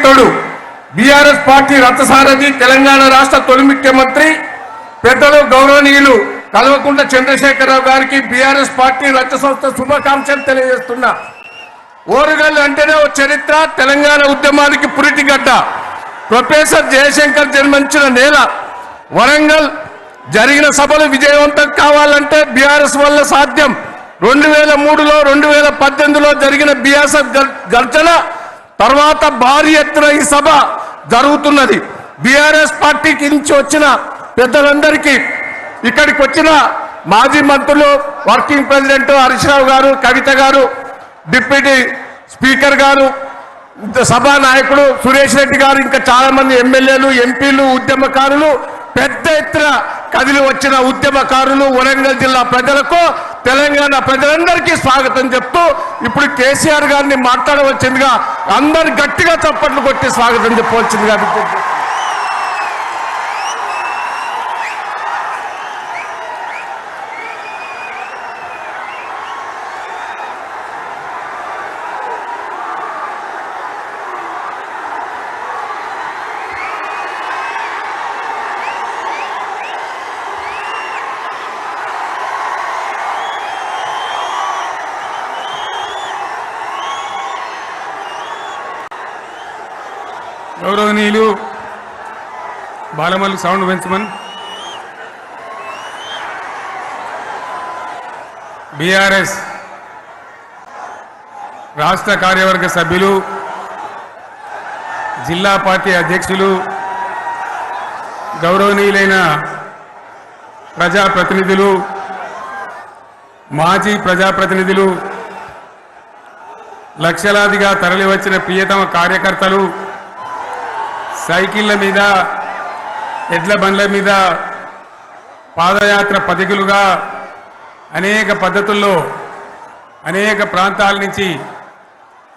తోడు BRS party రథసారథి తెలంగాణ రాష్ట్ర తొలి ముఖ్యమంత్రి పెద్దలు గౌరవనీయులు కల్వకుంట్ల చంద్రశేఖరరావు గారికి బీఆర్ఎస్ పార్టీ రథ సంస్థ శుభాకాంక్షలు తెలియజేస్తున్నా. ఓరుగల్లు అంటేనే ఓ చరిత్ర, తెలంగాణ ఉద్యమానికి పురిటిగడ్డ. ప్రొఫెసర్ జయశంకర్ జన్మించిన నేల వరంగల్. జరిగిన సభలు విజయవంతం కావాలంటే బీఆర్ఎస్ వల్ల సాధ్యం. 2003లో 2018లో జరిగిన బీఆర్ఎస్ గర్జన తర్వాత భారీ ఎత్తున ఈ సభ జరుగుతున్నది. బీఆర్ఎస్ పార్టీకి నుంచి వచ్చిన పెద్దలందరికీ, ఇక్కడికి వచ్చిన మాజీ మంత్రులు, వర్కింగ్ ప్రెసిడెంట్ హరీష్ రావు గారు, కవిత గారు, డిప్యూటీ స్పీకర్ గారు, సభా నాయకుడు సురేష్ రెడ్డి గారు, ఇంకా చాలా మంది ఎమ్మెల్యేలు, ఎంపీలు, ఉద్యమకారులు, పెద్ద ఎత్తున కదిలి వచ్చిన ఉద్యమకారులు, వరంగల్ జిల్లా ప్రజలకు, తెలంగాణ ప్రజలందరికీ స్వాగతం చెప్తూ ఇప్పుడు కేసీఆర్ గారిని మాట్లాడవలసిందిగా అందరు గట్టిగా చప్పట్లు కొట్టి స్వాగతం చెప్పవలసిందిగా విజ్ఞప్తి. గౌరవనీయులు బాలమల్లి సౌండ్ పెంచమన్, బీఆర్ఎస్ రాష్ట్ర కార్యవర్గ సభ్యులు, జిల్లా పార్టీ అధ్యక్షులు, గౌరవనీయులైన ప్రజాప్రతినిధులు, మాజీ ప్రజాప్రతినిధులు, లక్షలాదిగా తరలివచ్చిన ప్రియతమ కార్యకర్తలు, సైకిళ్ల మీద, ఎడ్ల బండ్ల మీద, పాదయాత్ర పథికులుగా అనేక పద్ధతుల్లో అనేక ప్రాంతాల నుంచి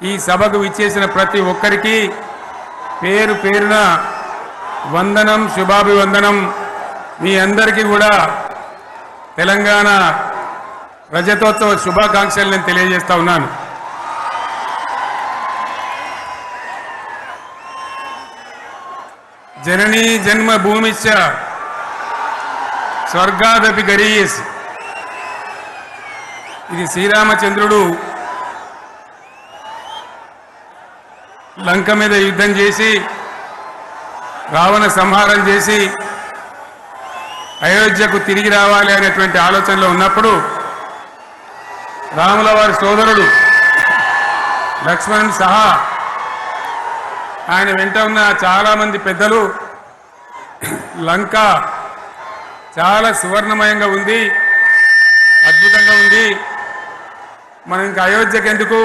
ఈ సభకు విచ్చేసిన ప్రతి ఒక్కరికి పేరు పేరున వందనం, శుభాభివందనం. మీ అందరికీ కూడా తెలంగాణ రజతోత్సవ శుభాకాంక్షలు నేను తెలియజేస్తా ఉన్నాను. జననీ జన్మభూమిశ్చ స్వర్గాదపి గరీయసి. ఇది శ్రీరామచంద్రుడు లంక మీద యుద్ధం చేసి రావణ సంహారం చేసి అయోధ్యకు తిరిగి రావాలి అనేటువంటి ఆలోచనలో ఉన్నప్పుడు రాముల వారి సోదరుడు లక్ష్మణుడు సహా ఆయన వెంట ఉన్న చాలామంది పెద్దలు లంక చాలా సువర్ణమయంగా ఉంది, అద్భుతంగా ఉంది, మనం ఇంకా అయోధ్యకి ఎందుకు,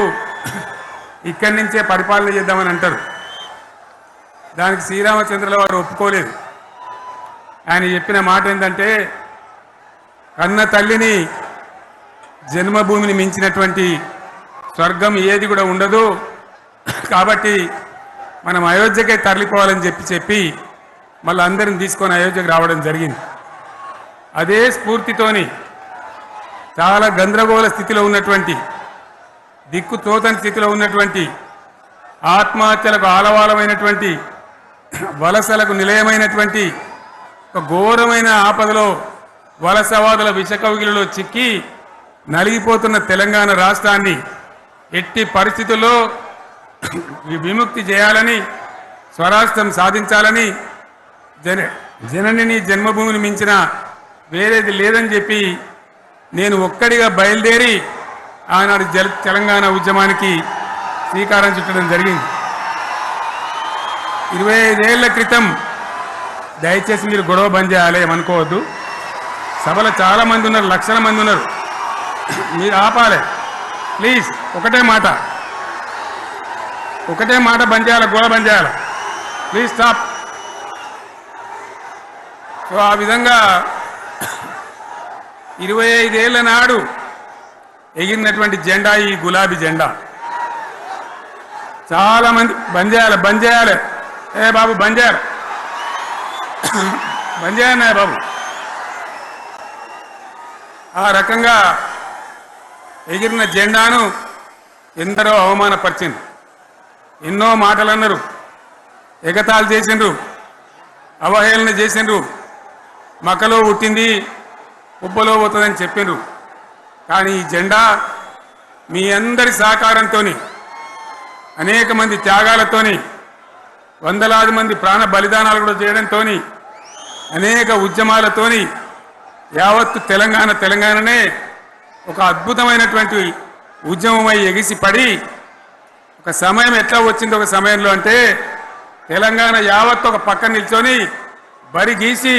ఇక్కడి నుంచే పరిపాలన చేద్దామని అంటారు. దానికి శ్రీరామచంద్రుల వారు ఒప్పుకోలేదు. ఆయన చెప్పిన మాట ఏంటంటే, కన్న తల్లిని జన్మభూమిని మించినటువంటి స్వర్గం ఏది కూడా ఉండదు, కాబట్టి మనం అయోధ్యకే తరలిపోవాలని చెప్పి మళ్ళీ అందరిని తీసుకొని అయోధ్యకు రావడం జరిగింది. అదే స్ఫూర్తితోని చాలా గందరగోళ స్థితిలో ఉన్నటువంటి, దిక్కు తోతని స్థితిలో ఉన్నటువంటి, ఆత్మహత్యలకు ఆలవాలమైనటువంటి, వలసలకు నిలయమైనటువంటి ఒక ఘోరమైన ఆపదలో వలసవాదుల విషకవిగిలలో చిక్కి నలిగిపోతున్న తెలంగాణ రాష్ట్రాన్ని ఎట్టి పరిస్థితుల్లో విముక్తి చేయాలని, స్వరాష్ట్రం సాధించాలని, జననిని జన్మభూమిని మించిన వేరేది లేదని చెప్పి నేను ఒక్కడిగా బయలుదేరి ఆనాడు తెలంగాణ ఉద్యమానికి శ్రీకారం చుట్టడం జరిగింది. 25 ఏళ్ల క్రితం, దయచేసి మీరు గొడవ బంద్ చేయాలి ఏమనుకోవద్దు, సభలో చాలామంది ఉన్నారు, లక్షల మంది ఉన్నారు, మీరు ఆపాలి ప్లీజ్. ఒకటే మాట బంద్ చేయాలి, గొడవ బంద్ చేయాలి, ప్లీజ్ స్టాప్. సో ఆ విధంగా 25 ఏళ్ల నాడు ఎగిరినటువంటి జెండా ఈ గులాబీ జెండా. చాలామంది బంద్ చేయాలి, ఏ బాబు బంద్ చేయాలి బాబు. ఆ రకంగా ఎగిరిన జెండాను ఎందరో అవమానపరిచింది, ఎన్నో మాటలు అన్నారు, ఎగతాళి చేసిండ్రు, అవహేళన చేసిండ్రు. మకలో పుట్టింది ఉబ్బలో పోతుందని చెప్పిండ్రు. కానీ ఈ జెండా మీ అందరి సహకారంతో, అనేక మంది త్యాగాలతోని, వందలాది మంది ప్రాణ బలిదానాలు కూడా చేయడంతో, అనేక ఉద్యమాలతోని యావత్తు తెలంగాణనే ఒక అద్భుతమైనటువంటి ఉద్యమమై ఎగిసిపడి ఒక సమయం ఎట్లా వచ్చింది, ఒక సమయంలో అంటే తెలంగాణ యావత్తు ఒక పక్కన నిల్చొని బరి గీసి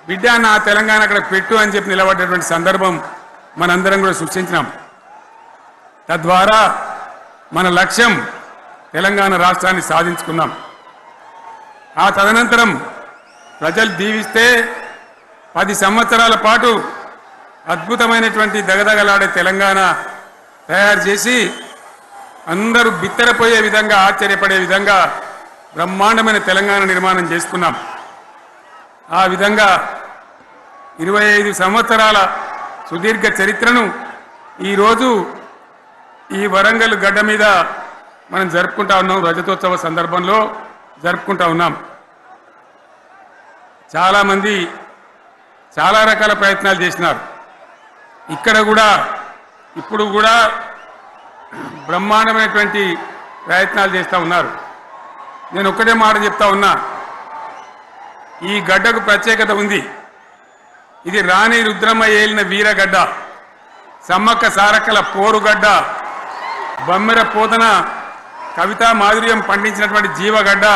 బిడ్డ నా తెలంగాణ అక్కడ పెట్టు అని చెప్పి నిలబడ్డటువంటి సందర్భం మనందరం కూడా సృష్టించినాం. తద్వారా మన లక్ష్యం తెలంగాణ రాష్ట్రాన్ని సాధించుకున్నాం. ఆ తదనంతరం ప్రజలు దీవిస్తే 10 సంవత్సరాల పాటు అద్భుతమైనటువంటి దగదగలాడే తెలంగాణ తయారు చేసి అందరూ బిత్తరపోయే విధంగా, ఆశ్చర్యపడే విధంగా బ్రహ్మాండమైన తెలంగాణ నిర్మాణం చేసుకున్నాం. ఆ విధంగా 25 సంవత్సరాల సుదీర్ఘ చరిత్రను ఈరోజు ఈ వరంగల్ గడ్డ మీద మనం జరుపుకుంటా ఉన్నాం. రజతోత్సవ సందర్భంలో జరుపుకుంటా ఉన్నాం. చాలామంది చాలా రకాల ప్రయత్నాలు చేసినారు. ఇక్కడ కూడా ఇప్పుడు కూడా బ్రహ్మాండమైనటువంటి ప్రయత్నాలు చేస్తూ ఉన్నారు. నేను ఒక్కటే మాట చెప్తా ఉన్నా, ఈ గడ్డకు ప్రత్యేకత ఉంది. ఇది రాణి రుద్రమ్మ ఏలిన వీరగడ్డ, సమ్మక్క సారక్కల పోరుగడ్డ, బమ్మెర పోతన కవితా మాధుర్యం పండించినటువంటి జీవగడ్డ.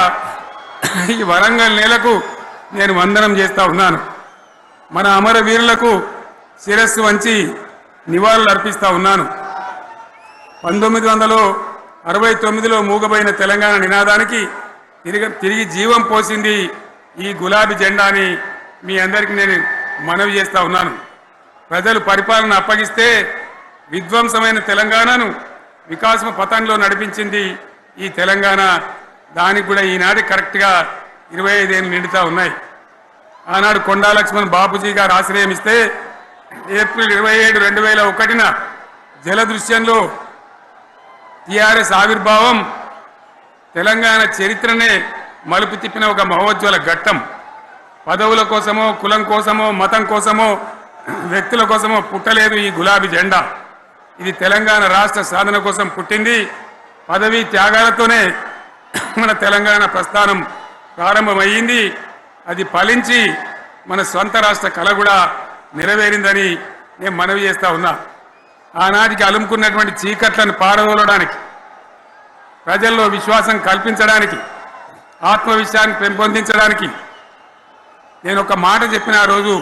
ఈ వరంగల్ నేలకు నేను వందనం చేస్తూ ఉన్నాను. మన అమరవీరులకు శిరస్సు వంచి నివాళులు అర్పిస్తూ ఉన్నాను. 1969లో మూగబోయిన తెలంగాణ నినాదానికి తిరిగి జీవం పోసింది ఈ గులాబీ జెండా అని మీ అందరికీ నేను మనవి చేస్తూ ఉన్నాను. ప్రజలు పరిపాలన అప్పగిస్తే విధ్వంసమైన తెలంగాణను వికాసం పథంలో నడిపించింది ఈ తెలంగాణ. దానికి కూడా ఈనాడు కరెక్ట్గా 25 ఏళ్ళు నిండుతూ ఉన్నాయి. ఆనాడు కొండా లక్ష్మణ్ బాపూజీ గారు ఆశ్రయం ఇస్తే ఏప్రిల్ 27, 2001 జలదృశ్యంలో టీఆర్ఎస్ ఆవిర్భావం తెలంగాణ చరిత్రనే మలుపు తిప్పిన ఒక మహోజ్వల ఘట్టం. పదవుల కోసమో, కులం కోసమో, మతం కోసమో, వ్యక్తుల కోసమో పుట్టలేదు ఈ గులాబీ జెండా. ఇది తెలంగాణ రాష్ట్ర సాధన కోసం పుట్టింది. పదవీ త్యాగాలతోనే మన తెలంగాణ ప్రస్థానం ప్రారంభమయ్యింది. అది ఫలించి మన స్వంత రాష్ట్ర కళ కూడా నెరవేరిందని నేను మనవి చేస్తా ఉన్నా. ఆనాటికి అలుముకున్నటువంటి చీకట్లను పారదోలడానికి, ప్రజల్లో విశ్వాసం కల్పించడానికి, ఆత్మవిశ్వాసాన్ని పెంపొందించడానికి నేను ఒక మాట చెప్పిన ఆ రోజు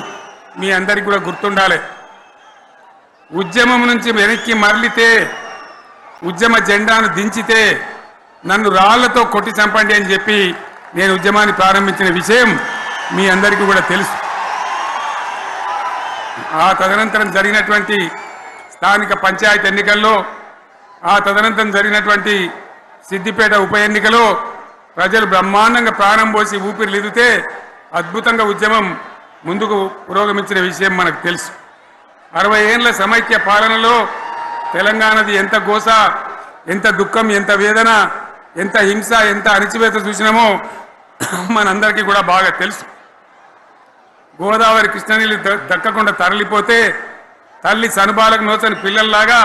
మీ అందరికీ కూడా గుర్తుండాలి. ఉద్యమం నుంచి వెనక్కి మరలితే, ఉద్యమ జెండాను దించితే నన్ను రాళ్లతో కొట్టి చంపండి అని చెప్పి నేను ఉద్యమాన్ని ప్రారంభించిన విషయం మీ అందరికీ కూడా తెలుసు. ఆ తదనంతరం జరిగినటువంటి స్థానిక పంచాయతీ ఎన్నికల్లో, ఆ తదనంతరం జరిగినటువంటి సిద్దిపేట ఉప ఎన్నికలో ప్రజలు బ్రహ్మాండంగా ప్రాణం పోసి ఊపిరిలిదితే అద్భుతంగా ఉద్యమం ముందుకు పురోగమించిన విషయం మనకు తెలుసు. 60 ఏళ్ల సమైక్య పాలనలో తెలంగాణది ఎంత గోస, ఎంత దుఃఖం, ఎంత వేదన, ఎంత హింస, ఎంత అణిచివేత చూసినామో మనందరికీ కూడా బాగా తెలుసు. గోదావరి కృష్ణనీళ్ళు దక్కకుండా తరలిపోతే తల్లి సనుబాలకు నోచని పిల్లల్లాగా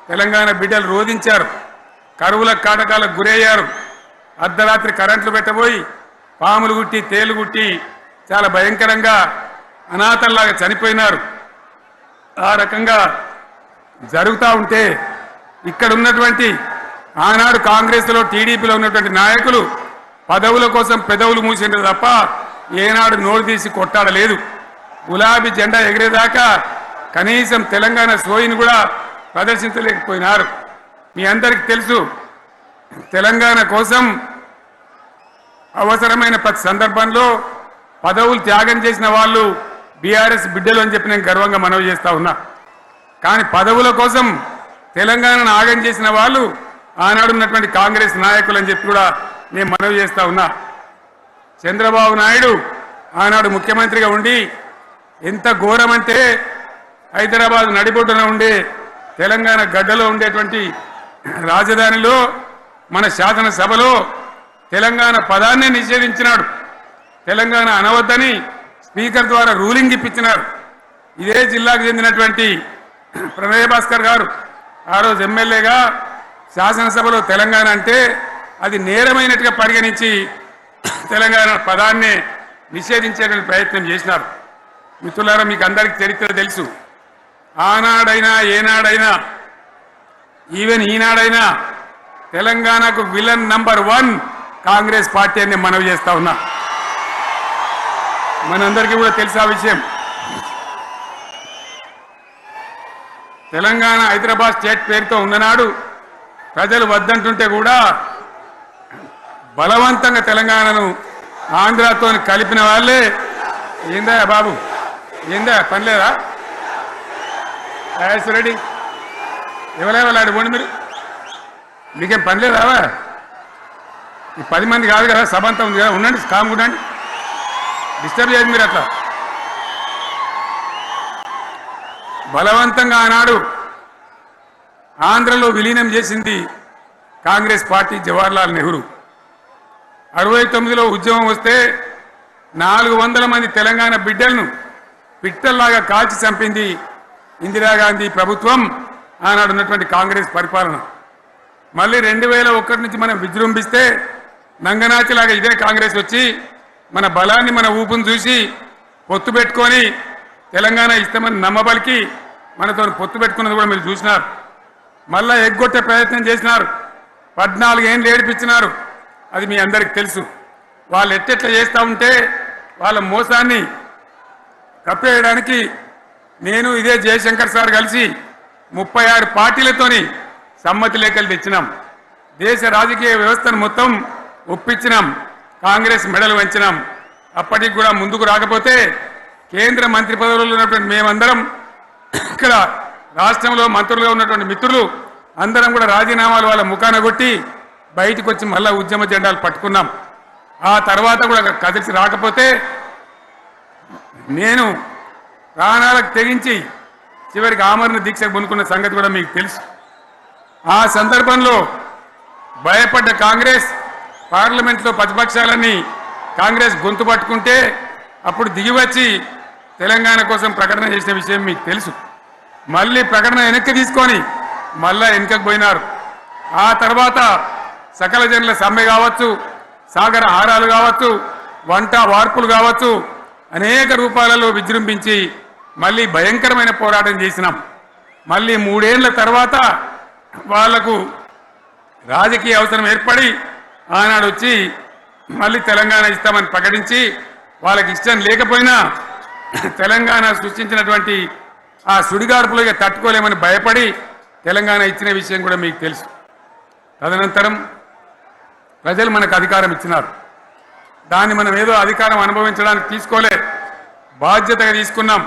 తెలంగాణ బిడ్డలు రోధించారు. కరువుల కాటకాలకు గురయ్యారు. అర్ధరాత్రి కరెంట్లు పెట్టబోయి పాములు గుట్టి, తేలు గుట్టి చాలా భయంకరంగా అనాథల్లాగా చనిపోయినారు. ఆ రకంగా జరుగుతూ ఉంటే ఇక్కడ ఉన్నటువంటి ఆనాడు కాంగ్రెస్లో, టీడీపీలో ఉన్నటువంటి నాయకులు పదవుల కోసం పెదవులు మూసిండ్రు తప్ప ఏనాడు నోరు తీసి కొట్టాడలేదు. గులాబీ జెండా ఎగిరేదాకా కనీసం తెలంగాణ సోయిని కూడా ప్రదర్శించలేకపోయినారు. మీ అందరికీ తెలుసు, తెలంగాణ కోసం అవసరమైన ప్రతి సందర్భంలో పదవులు త్యాగం చేసిన వాళ్ళు బీఆర్ఎస్ బిడ్డలు అని చెప్పి నేను గర్వంగా మనవి చేస్తా ఉన్నా. కానీ పదవుల కోసం తెలంగాణను ఆగం చేసిన వాళ్ళు ఆనాడు ఉన్నటువంటి కాంగ్రెస్ నాయకులు అని చెప్పి కూడా నేను మనవి చేస్తా ఉన్నా. చంద్రబాబు నాయుడు ఆనాడు ముఖ్యమంత్రిగా ఉండి ఎంత ఘోరమంటే హైదరాబాద్ నడిబొడ్డున ఉండే తెలంగాణ గడ్డలో ఉండేటువంటి రాజధానిలో మన శాసనసభలో తెలంగాణ పదాన్నే నిషేధించినాడు. తెలంగాణ అనవద్దని స్పీకర్ ద్వారా రూలింగ్ ఇప్పించినారు. ఇదే జిల్లాకు చెందినటువంటి ప్రణయ్ భాస్కర్ గారు ఆ రోజు ఎమ్మెల్యేగా శాసనసభలో తెలంగాణ అంటే అది నేరమైనట్టుగా పరిగణించి తెలంగాణ పదాన్ని నిషేధించేటువంటి ప్రయత్నం చేసినారు. మిత్రులారా, మీకు అందరికీ చరిత్ర తెలుసు. ఆనాడైనా ఏనాడైనా ఈవెన్ ఈనాడైనా తెలంగాణకు విలన్ నంబర్ 1 కాంగ్రెస్ పార్టీ అని మనవి చేస్తా ఉన్నా. మనందరికీ కూడా తెలుసు ఆ విషయం. తెలంగాణ హైదరాబాద్ స్టేట్ పేరుతో ఉన్ననాడు ప్రజలు వద్దంటుంటే కూడా బలవంతంగా తెలంగాణను ఆంధ్రాతో కలిపిన వాళ్ళే. ఏందా బాబు, ఏందా పనిలేదా? రెడ్డి ఎవరెవరు పోండి, మీకేం పనిలేదా? ఈ 10 మంది కాదు కదా, సభ అంతా ఉంది కదా, ఉండండి, కామ్ ఉండండి, డిస్టర్బ్ చేయదు మీరు. అట్లా బలవంతంగా ఆనాడు ఆంధ్రలో విలీనం చేసింది కాంగ్రెస్ పార్టీ, జవహర్లాల్ నెహ్రూ. 69లో ఉద్యమం వస్తే 400 మంది తెలంగాణ బిడ్డలను పిట్టల్లాగా కాల్చి చంపింది ఇందిరాగాంధీ ప్రభుత్వం, ఆనాడు ఉన్నటువంటి కాంగ్రెస్ పరిపాలన. మళ్ళీ 2001 నుంచి మనం విజృంభిస్తే నంగనాచిలాగా ఇదే కాంగ్రెస్ వచ్చి మన బలాన్ని, మన ఊపును చూసి పొత్తు పెట్టుకొని తెలంగాణ ఇస్తామని నమ్మబలికి మనతో పొత్తు పెట్టుకున్నది కూడా మీరు చూసినారు. మళ్ళా ఎగ్గొట్టే ప్రయత్నం చేసినారు. 14 ఏళ్ళు ఏడిపించినారు. అది మీ అందరికి తెలుసు. వాళ్ళు ఎట్టెట్లా చేస్తూ ఉంటే వాళ్ళ మోసాన్ని కప్పేయడానికి నేను ఇదే జయశంకర్ సార్ కలిసి 36 పార్టీలతోని సమ్మతి లేఖలు తెచ్చినాం. దేశ రాజకీయ వ్యవస్థను మొత్తం ఒప్పించినాం. కాంగ్రెస్ మెడలు వంచినాం. అప్పటికి కూడా ముందుకు రాకపోతే కేంద్ర మంత్రి పదవుల్లో ఉన్నటువంటి మేమందరం, ఇక్కడ రాష్ట్రంలో మంత్రులుగా ఉన్నటువంటి మిత్రులు అందరం కూడా రాజీనామాలు వాళ్ళ ముఖాన కొట్టి బయటకు వచ్చి మళ్ళా ఉద్యమ జెండాలు పట్టుకున్నాం. ఆ తర్వాత కూడా కదిలిసి రాకపోతే నేను ప్రాణాలకు తెగించి చివరికి ఆమరణ దీక్షకు పొందుకున్న సంగతి కూడా మీకు తెలుసు. ఆ సందర్భంలో భయపడ్డ కాంగ్రెస్ పార్లమెంట్లో ప్రతిపక్షాలన్నీ కాంగ్రెస్ గొంతు పట్టుకుంటే అప్పుడు దిగివచ్చి తెలంగాణ కోసం ప్రకటన చేసిన విషయం మీకు తెలుసు. మళ్ళీ ప్రకటన వెనక్కి తీసుకొని మళ్ళా వెనుకకు పోయినారు. ఆ తర్వాత సకల జనుల సమ్మె కావచ్చు, సాగర హారాలు కావచ్చు, వంట వార్పులు కావచ్చు, అనేక రూపాలలో విజృంభించి మళ్ళీ భయంకరమైన పోరాటం చేసినాం. మళ్ళీ 3 ఏళ్ల తర్వాత వాళ్లకు రాజకీయ అవసరం ఏర్పడి ఆనాడు వచ్చి మళ్ళీ తెలంగాణ ఇస్తామని ప్రకటించి వాళ్ళకి ఇష్టం లేకపోయినా తెలంగాణ సృష్టించినటువంటి ఆ సుడిగాడుపులుగా తట్టుకోలేమని భయపడి తెలంగాణ ఇచ్చిన విషయం కూడా మీకు తెలుసు. తదనంతరం ప్రజలు మనకు అధికారం ఇచ్చినారు. దాన్ని మనం ఏదో అధికారం అనుభవించడానికి తీసుకోలే, బాధ్యతగా తీసుకున్నాం.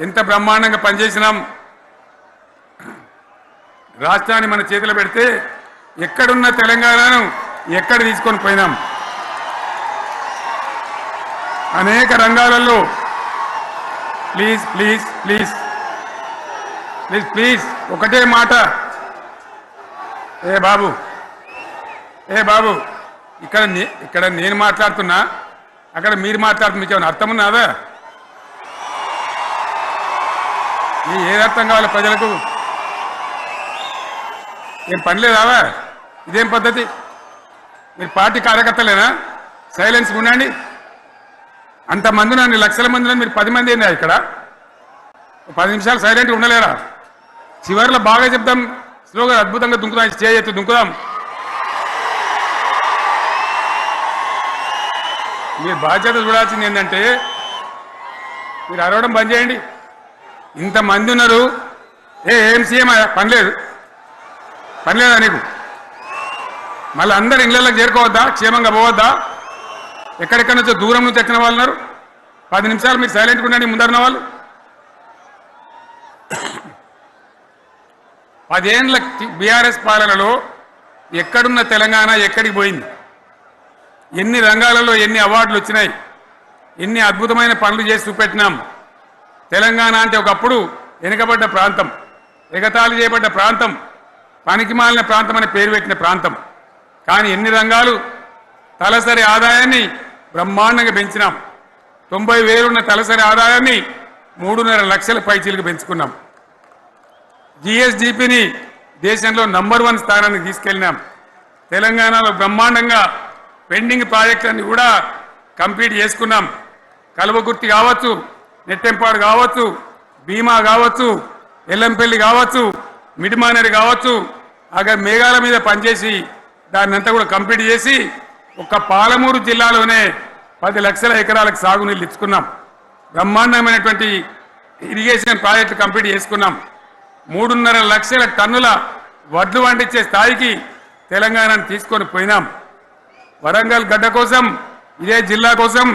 ఎంత బ్రహ్మాండంగా పనిచేసినాం. రాష్ట్రాన్ని మన చేతిలో పెడితే ఎక్కడున్న తెలంగాణను ఎక్కడ తీసుకొని పోయినాం. అనేక రంగాలలో please please please please please ఒకటే మాట, ఏ బాబు ఇక్కడ నేను మాట్లాడుతున్నా, అక్కడ మీరు మాట్లాడుతున్నా, మీకు ఏమైనా అర్థం ఉన్నదా? ఏది అర్థం కావాలి ప్రజలకు? ఏం పని లేదావా? ఇదేం పద్ధతి? మీరు పార్టీ కార్యకర్తలేనా? సైలెన్స్ ఉండండి. అంతమంది నన్ను లక్షల మందిలో మీరు 10 మంది ఏందా ఇక్కడ? 10 నిమిషాలు సైలెంట్గా ఉండలేరా? చివరిలో బాగా చెప్తాం, స్లోగా అద్భుతంగా దుంకుదాం, స్టే ఎత్తు దుంకుదాం. మీరు బాధ్యత చూడాల్సింది ఏంటంటే మీరు అరవడం బంద్ చేయండి. ఇంతమంది ఉన్నారు, ఏం సీఎం పనిలేదా నీకు? మళ్ళీ అందరు ఇళ్లలోకి చేరుకోవద్దా? క్షేమంగా పోవద్దా? ఎక్కడెక్కడి నుంచో దూరం నుంచి వచ్చిన వాళ్ళు ఉన్నారు. 10 నిమిషాలు మీరు సైలెంట్గా ఉండండి. ముందరున్న వాళ్ళు 10 ఏళ్ల బీఆర్ఎస్ పాలనలో ఎక్కడున్న తెలంగాణ ఎక్కడికి పోయింది? ఎన్ని రంగాలలో ఎన్ని అవార్డులు వచ్చినాయి? ఎన్ని అద్భుతమైన పనులు చేసి చూపెట్టినాం. తెలంగాణ అంటే ఒకప్పుడు వెనుకబడ్డ ప్రాంతం, ఎగతాళి చేయబడ్డ ప్రాంతం, పనికిమాలిన ప్రాంతం అని పేరు పెట్టిన ప్రాంతం. కానీ ఎన్ని రంగాలు తలసరి ఆదాయాన్ని బ్రహ్మాండంగా పెంచినాం. 90,000 ఉన్న తలసరి ఆదాయాన్ని 3.5 లక్షల పైచీలకు పెంచుకున్నాం. జిఎస్డిపిని దేశంలో నంబర్ 1 స్థానానికి తీసుకెళ్ళినాం. తెలంగాణలో బ్రహ్మాండంగా పెండింగ్ ప్రాజెక్టులన్నీ కూడా కంప్లీట్ చేసుకున్నాం. కల్వకుర్తి కావచ్చు, నెట్టెంపాడు కావచ్చు, భీమా కావచ్చు, ఎల్లంపల్లి కావచ్చు, మిడిమానేరు కావచ్చు, అక్కడ మేఘాల మీద పనిచేసి దాన్ని అంతా కూడా కంప్లీట్ చేసి ఒక్క పాలమూరు జిల్లాలోనే 10 లక్షల ఎకరాలకు సాగునీళ్ళు ఇచ్చుకున్నాం. బ్రహ్మాండమైనటువంటి ఇరిగేషన్ ప్రాజెక్టు కంప్లీట్ చేసుకున్నాం. 3.5 లక్షల టన్నుల వడ్లు పండించే స్థాయికి తెలంగాణను తీసుకొని పోయినాం. వరంగల్ గడ్డ కోసం, ఇదే జిల్లా కోసం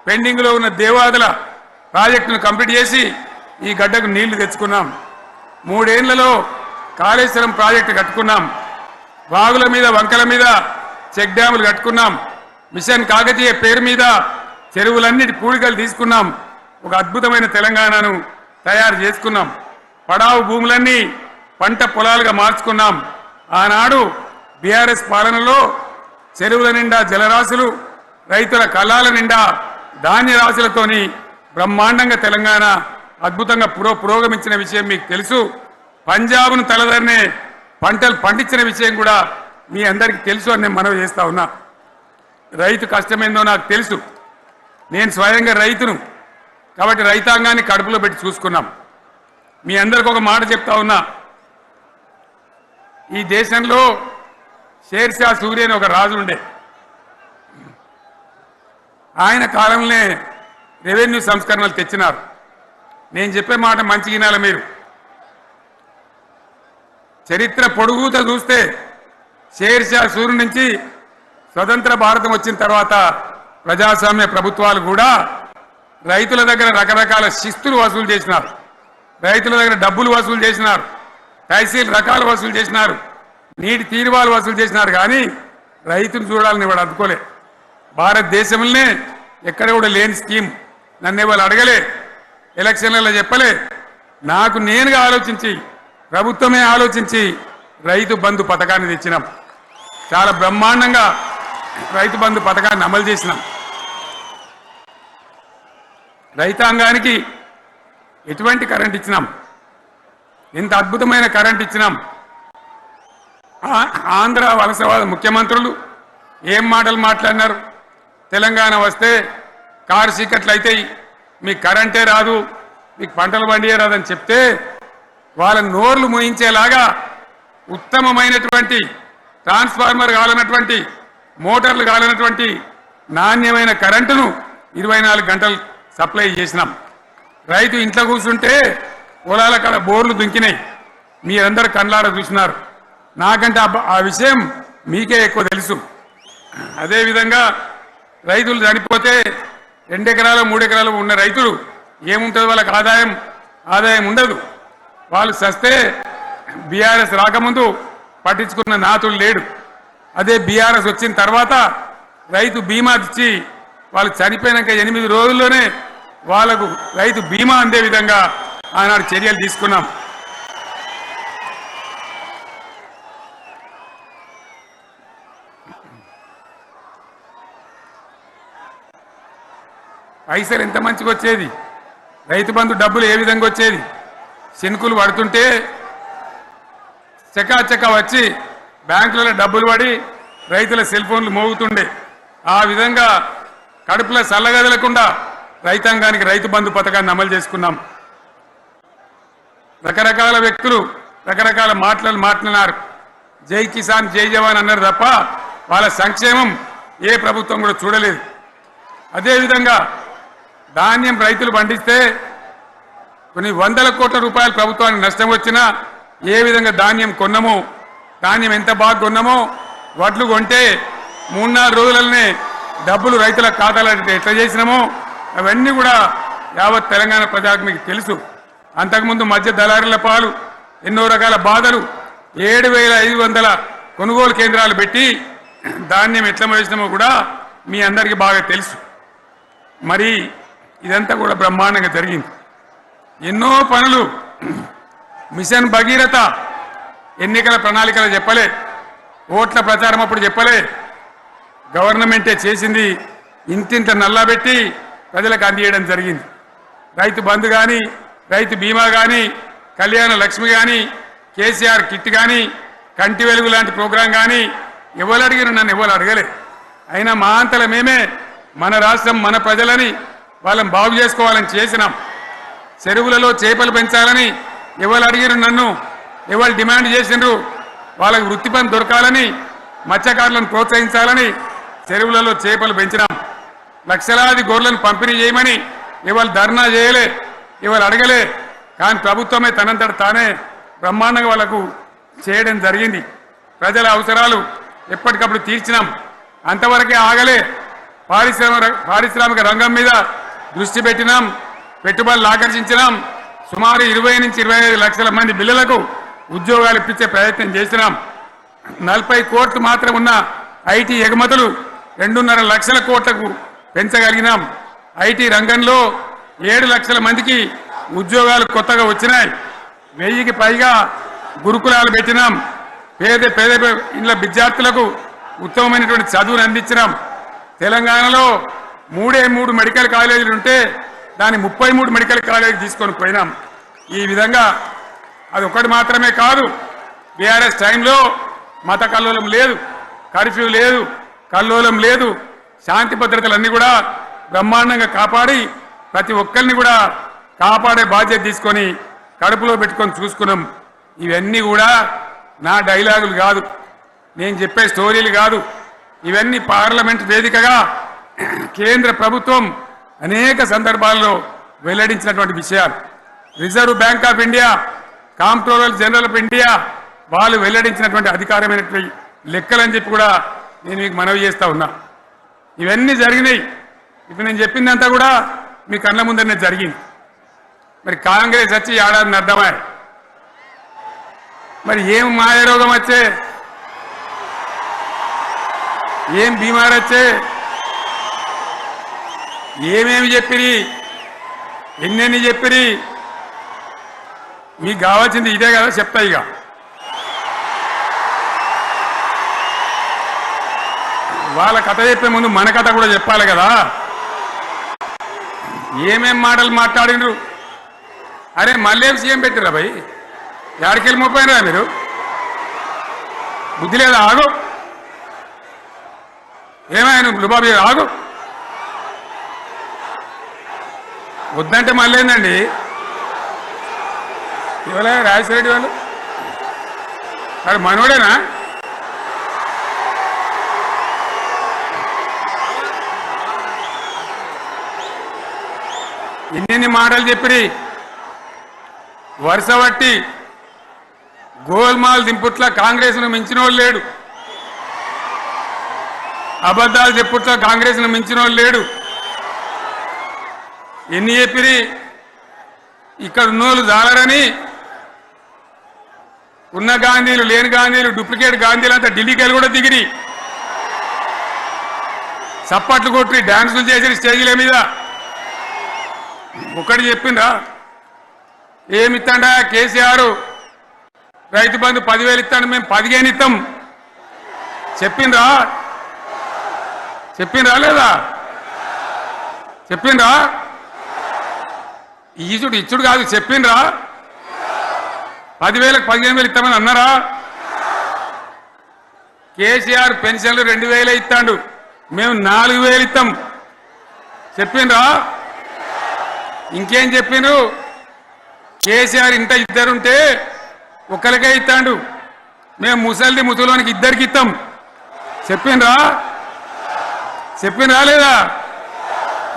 పెండింగ్లో ఉన్న దేవాదుల ప్రాజెక్టును కంప్లీట్ చేసి ఈ గడ్డకు నీళ్లు తెచ్చుకున్నాం. 3 ఏళ్లలో కాళేశ్వరం ప్రాజెక్టు కట్టుకున్నాం. వాగుల మీద, వంకల మీద చెక్ డ్యాములు కట్టుకున్నాం. మిషన్ కాకతీయ పేరు మీద చెరువులన్నిటి పూడికలు తీసుకున్నాం. ఒక అద్భుతమైన తెలంగాణను తయారు చేసుకున్నాం. పడావు భూములన్నీ పంట పొలాలుగా మార్చుకున్నాం. ఆనాడు బీఆర్ఎస్ పాలనలో చెరువుల నిండా జలరాశులు, రైతుల కళ్ళాల నిండా ధాన్య రాశులతోని బ్రహ్మాండంగా తెలంగాణ అద్భుతంగా పురోగమించిన విషయం మీకు తెలుసు. పంజాబ్ను తలదన్నే పంటలు పండించిన విషయం కూడా మీ అందరికీ తెలుసు అని నేను మనవి చేస్తా ఉన్నా. రైతు కష్టమేందో నాకు తెలుసు. నేను స్వయంగా రైతును కాబట్టి రైతాంగాన్ని కడుపులో పెట్టి చూసుకున్నాం. మీ అందరికి ఒక మాట చెప్తా ఉన్నా. ఈ దేశంలో షేర్షా సూరి అని ఒక రాజు ఉండే. ఆయన కాలంలోనే రెవెన్యూ సంస్కరణలు తెచ్చినారు. నేను చెప్పే మాట మంచి వినాలి మీరు. చరిత్ర పొడుగుతో చూస్తే షేర్షా సూరి నుంచి స్వతంత్ర భారతం వచ్చిన తర్వాత ప్రజాస్వామ్య ప్రభుత్వాలు కూడా రైతుల దగ్గర రకరకాల శిస్తులు వసూలు చేసినారు. రైతుల దగ్గర డబ్బులు వసూలు చేసినారు. తహసీల్ రకాలు వసూలు చేసినారు. నీటి తీరువాలు వసూలు చేసినారు. కానీ రైతును చూడాలని వాడు అందుకోలే. భారతదేశంలోనే ఎక్కడ కూడా లేని స్కీమ్. నన్ను వాళ్ళు అడగలే, ఎలక్షన్లలో చెప్పలే. నాకు నేనుగా ఆలోచించి, ప్రభుత్వమే ఆలోచించి రైతు బంధు పథకాన్ని తెచ్చినాం. చాలా బ్రహ్మాండంగా రైతు బంధు పథకాన్ని అమలు చేసినాం. రైతాంగానికి ఎటువంటి కరెంట్ ఇచ్చినాం, ఎంత అద్భుతమైన కరెంట్ ఇచ్చినాం. ఆంధ్ర వలసవాద ముఖ్యమంత్రులు ఏం మాటలు మాట్లాడినారు. తెలంగాణ వస్తే కారు చీకట్లు అవుతాయి, మీకు కరెంటే రాదు, మీకు పంటలు పండియే రాదని చెప్తే వాళ్ళ నోర్లు మోయించేలాగా ఉత్తమమైనటువంటి ట్రాన్స్ఫార్మర్ కావాలన్నటువంటి, మోటార్లు కావాలన్నటువంటి నాణ్యమైన కరెంటును 24 గంటలు సప్లై చేసినాం. రైతు ఇంట్లో కూర్చుంటే పొలాల కాడ బోర్లు దుంకినాయి. మీరందరూ కళ్ళారా చూసినారు. నాకంటే ఆ విషయం మీకే ఎక్కువ తెలుసు. అదేవిధంగా రైతులు చనిపోతే 2 ఎకరాలు 3 ఎకరాలు ఉన్న రైతులు ఏముంటుంది, వాళ్ళకి ఆదాయం ఉండదు. వాళ్ళు సస్తే బీఆర్ఎస్ రాకముందు పట్టించుకున్న నాతుడు లేడు. అదే బీఆర్ఎస్ వచ్చిన తర్వాత రైతు బీమా ఇచ్చి వాళ్ళు చనిపోయినాక 8 రోజుల్లోనే వాళ్లకు రైతు బీమా అందే విధంగా ఆనాడు చర్యలు తీసుకున్నాం. పైసలు ఎంత మంచిగా వచ్చేది, రైతు బంధు డబ్బులు ఏ విధంగా వచ్చేది. శనుకులు పడుతుంటే చకాచకా వచ్చి బ్యాంకులలో డబ్బులు పడి రైతుల సెల్ ఫోన్లు మోగుతుండే. ఆ విధంగా కడుపులో చల్లగదలకుండా రైతాంగానికి రైతు బంధు పథకాన్ని అమలు చేసుకున్నాం. రకరకాల వ్యక్తులు రకరకాల మాట్లాడినారు. జై కిసాన్ జై జవాన్ అన్నారు తప్ప వాళ్ళ సంక్షేమం ఏ ప్రభుత్వం కూడా చూడలేదు. అదేవిధంగా ధాన్యం రైతులు పండిస్తే కొన్ని 100 కోట్ల రూపాయలు ప్రభుత్వానికి నష్టం వచ్చినా ఏ విధంగా ధాన్యం కొన్నామో, ధాన్యం ఎంత బాగా కొన్నామో, వడ్లు కొంటే 3-4 రోజులనే డబ్బులు రైతుల ఖాతాలో ఎట్లా చేసినామో అవన్నీ కూడా యావత్ తెలంగాణ ప్రజలకు మీకు తెలుసు. అంతకుముందు మధ్య దళారుల పాలు ఎన్నో రకాల బాధలు, 7,500 కొనుగోలు కేంద్రాలు పెట్టి ధాన్యం ఎట్లా వేసినామో కూడా మీ అందరికీ బాగా తెలుసు. మరి ఇదంతా కూడా బ్రహ్మాండంగా జరిగింది. ఎన్నో పనులు, మిషన్ భగీరథ ఎన్నికల ప్రణాళికలు చెప్పలే, ఓట్ల ప్రచారం అప్పుడు చెప్పలే. గవర్నమెంటే చేసింది. ఇంతింత నల్లబెట్టి ప్రజలకు అందియడం జరిగింది. రైతు బంధు కానీ, రైతు బీమా కానీ, కళ్యాణ లక్ష్మి కానీ, కేసీఆర్ కిట్ కానీ, కంటి వెలుగు లాంటి ప్రోగ్రాం కానీ ఎవరు అడిగిన నన్ను ఎవరు అడగలే. అయినా మా అంతల మేమే మన రాష్ట్రం మన ప్రజలని వాళ్ళని బాగు చేసుకోవాలని చేసినాం. చెరువులలో చేపలు పెంచాలని ఎవరు అడిగిరు నన్ను, ఎవరు డిమాండ్ చేసిండ్రు. వాళ్ళకి వృత్తి పని దొరకాలని, మత్స్యకారులను ప్రోత్సహించాలని చెరువులలో చేపలు పెంచినాం. లక్షలాది గొర్రెలను పంపిణీ చేయమని ఎవరు ధర్నా చేయలే, ఎవరు అడగలే. కానీ ప్రభుత్వమే తనంతట తానే బ్రహ్మాండంగా వాళ్లకు చేయడం జరిగింది. ప్రజల అవసరాలు ఎప్పటికప్పుడు తీర్చినాం. అంతవరకే ఆగలే. పారిశ్రామిక రంగం మీద దృష్టి పెట్టినాం, పెట్టుబడులు ఆకర్షించినాం. సుమారు 20 నుంచి 25 లక్షల మంది పిల్లలకు ఉద్యోగాలు ఇప్పించే ప్రయత్నం చేసినాం. 40 కోట్లు మాత్రం ఉన్న ఐటీ ఎగుమతులు 2.5 లక్షల కోట్లకు పెంచగలిగినాం. ఐటీ రంగంలో 7 లక్షల మందికి ఉద్యోగాలు కొత్తగా వచ్చినాయి. 1000కి పైగా గురుకులాలు పెట్టినాం. పేద ఇళ్ళ విద్యార్థులకు ఉత్తమమైనటువంటి చదువును అందించినాం. తెలంగాణలో 3 మెడికల్ కాలేజీలు ఉంటే దాన్ని 33 మెడికల్ కాలేజీలు తీసుకొని పోయినాం. ఈ విధంగా అది ఒకటి మాత్రమే కాదు. బీఆర్ఎస్ టైంలో మత కల్లోలం లేదు, కర్ఫ్యూ లేదు, కల్లోలం లేదు. శాంతి భద్రతలన్నీ కూడా బ్రహ్మాండంగా కాపాడి ప్రతి ఒక్కరిని కూడా కాపాడే బాధ్యత తీసుకొని కడుపులో పెట్టుకొని చూసుకున్నాం. ఇవన్నీ కూడా నా డైలాగులు కాదు, నేను చెప్పే స్టోరీలు కాదు. ఇవన్నీ పార్లమెంట్ వేదికగా కేంద్ర ప్రభుత్వం అనేక సందర్భాల్లో వెల్లడించినటువంటి విషయాలు. Reserve bank of India, comptroller general of India వాళ్ళు వెల్లడించినటువంటి అధికారమైనటువంటి లెక్కలని చెప్పి కూడా నేను మీకు మనవి చేస్తా ఉన్నా. ఇవన్నీ జరిగినాయి. ఇప్పుడు నేను చెప్పిందంతా కూడా మీ కళ్ళ ముందరనే జరిగింది. మరి కాంగ్రెస్ వచ్చి ఏడాదిని అర్థమాయి. మరి ఏం మాయరోగం వచ్చే, ఏం బీమారు వచ్చే, ఏమేమి చెప్పిరి, ఎన్నెన్ని చెప్పిరి. మీకు కావాల్సింది ఇదే కదా, చెప్తా. ఇక వాళ్ళ కథ చెప్పే ముందు మన కథ కూడా చెప్పాలి కదా. ఏమేం మాటలు మాట్లాడినరు. అరే మళ్ళేం సీఎం పెట్టిరా భయ్, ఎక్కడికెళ్ళి మోపోయినరా మీరు? బుద్ధి లేదా? ఆగు. ఏమైనా లుబాబీ ఆగు. వద్దంటే మళ్ళీ ఏందండి ఇవాళ రాజశేఖర వాళ్ళు అది మనోడేనా? ఎన్ని మాటలు చెప్పిరి. వరుస బట్టి గోల్మాల్ దింపుట్ల కాంగ్రెస్ను మించిన వాళ్ళు లేడు, అబద్ధాలు చెప్పుట్ల కాంగ్రెస్ను మించిన వాళ్ళు లేడు. ఎన్ని చెప్పిరి. ఇక్కడ ఉన్నోళ్ళు జాలరని ఉన్న గాంధీలు, లేని గాంధీలు, డూప్లికేట్ గాంధీలు అంతా ఢిల్లీకి వెళ్ళి కూడా దిగిరి. చప్పట్లు కొట్టి డాన్సులు చేసిన స్టేజీల మీద. ఒకటి చెప్పిండ్రా, ఏమిత్తాడా కేసీఆర్ రైతు బంధు 10,000 ఇస్తాడు, మేము 15 ఇస్తాం చెప్పిండ్రా? చెప్పిండ్రా లేదా? చెప్పిండ్రా? ఈచుడు ఇచ్చుడు కాదు, చెప్పిండ్రా? 10,000కు 15,000 ఇస్తామని అన్నారా? కేసీఆర్ పెన్షన్లు 2,000 ఇస్తాడు, మేము 4,000 ఇస్తాం చెప్పిండ్రా? ఇంకేం చెప్పిండ్రు? కేసీఆర్ ఇంత ఇద్దరుంటే ఒకరికే ఇస్తాడు, మేము ముసలోనికి 2కి ఇస్తాం చెప్పిండ్రా? చెప్పిండ్రా లేదా?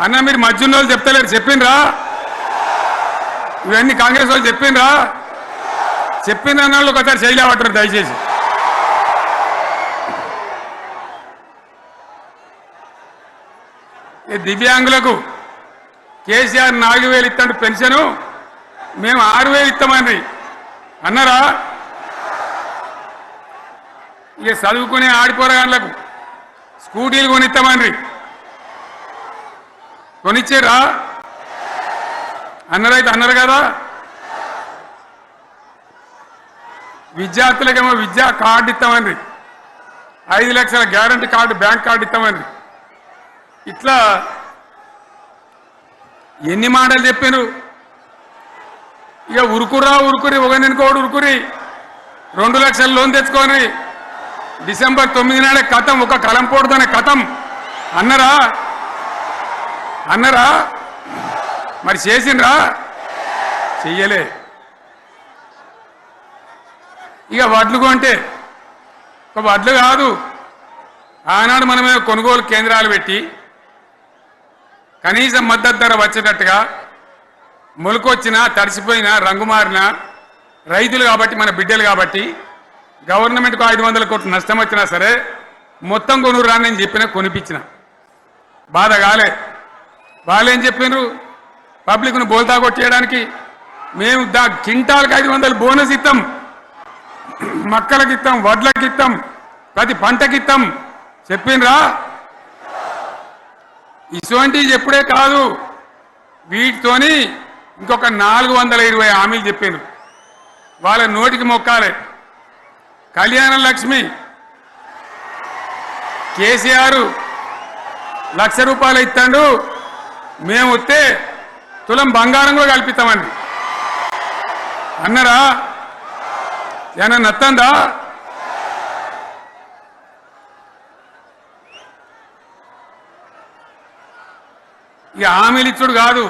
అన్న మీరు మధ్యున్న వాళ్ళు చెప్తలేరు, చెప్పిండ్రా? ఇవన్నీ కాంగ్రెస్ వాళ్ళు చెప్పిండ్రా? చెప్పిన వాళ్ళు ఒకసారి చేయలేవటారు దయచేసి. దివ్యాంగులకు కేసీఆర్ 4,000 ఇస్తాడు పెన్షను, మేము 6,000 ఇస్తామని అన్నారా? ఇక చదువుకునే ఆడిపోరగాళ్ళకు స్కూటీలు కొనిస్తామని కొనిచ్చారా? అన్నారైతే అన్నారు కదా. విద్యార్థులకేమో విద్యా కార్డు ఇస్తామని 5 లక్షల గ్యారంటీ కార్డు బ్యాంక్ కార్డు ఇస్తామని ఇట్లా ఎన్ని మాటలు చెప్పారు. ఇక ఉరుకురి ఒకరినికోడు ఉరుకురి 2 లక్షల లోన్ తెచ్చుకొని డిసెంబర్ 9 నాడే కథం, ఒక కలంపోడుతోనే కథం అన్నరా మరి చేసిండ్రా? చెయ్యలే. ఇక వడ్లు కొంటే ఒక వడ్లు కాదు, ఆనాడు మనమే కొనుగోలు కేంద్రాలు పెట్టి కనీసం మద్దతు ధర వచ్చేటట్టుగా మొలకొచ్చినా తడిసిపోయినా రంగు మారినా రైతులు కాబట్టి మన బిడ్డలు కాబట్టి గవర్నమెంట్కు 500 కోట్ల నష్టం వచ్చినా సరే మొత్తం కొనురు రాని నేను చెప్పినా కొనిపించిన. బాధ కాలే. వాళ్ళు ఏం చెప్పినారు? పబ్లిక్ను బోల్తా కొట్టేయడానికి మేము కింటాలకు 500 బోనస్ ఇస్తాం, మక్కలకి ఇస్తాం, వడ్లకి ఇస్తాం, ప్రతి పంటకి ఇస్తాం చెప్పిండ్రా? ఇటువంటివి చెప్పుడే కాదు, వీటితోని ఇంకొక 420 హామీలు చెప్పాను. వాళ్ళ నోటికి మొక్కాలే. కళ్యాణ లక్ష్మి కేసీఆర్ 1,00,000 రూపాయలు ఇస్తాడు, మేము వస్తే తులం బంగారం కూడా కల్పిస్తామండి అన్నరా? ఏమన్నా నత్తందా? ఇక హామీలు ఇచ్చుడు కాదు,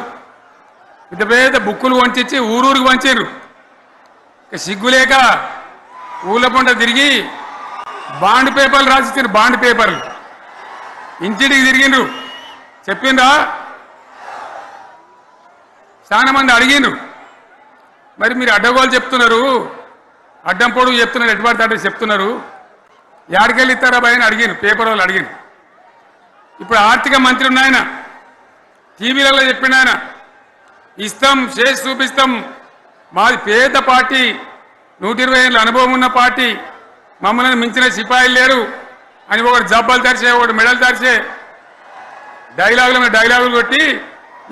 పెద్ద పెద్ద బుక్కులు వంచి ఊరూరికి వంచారు. సిగ్గులేక ఊళ్ళ పంట తిరిగి బాండ్ పేపర్లు రాసిచ్చారు. బాండ్ పేపర్లు ఇంటికి తిరిగిండ్రు. చెప్పిండ్రా? చాలా మంది అడిగిండ్రు. మరి మీరు అడ్డగోలు చెప్తున్నారు, అడ్డం పొడుగు చెప్తున్నారు, ఎటువంటి అడ్డ చెప్తున్నారు, యాడికెళ్ళి ఇస్తారా భయ అని అడిగిండ్రు. పేపర్ వాళ్ళు అడిగిండ్రు. ఇప్పుడు ఆర్థిక మంత్రి ఉన్నాయన టీవీలలో చెప్పిండు, ఆయన ఇస్తాం చేసి చూపిస్తాం, మాది పేద పార్టీ, 120 ఏళ్ళ అనుభవం ఉన్న పార్టీ, మమ్మల్ని మించిన సిపాయిలు లేరు అని ఒకటి జబ్బాలు తెరిచే, ఒకటి మెడలు తెరిచే డైలాగులు కొట్టి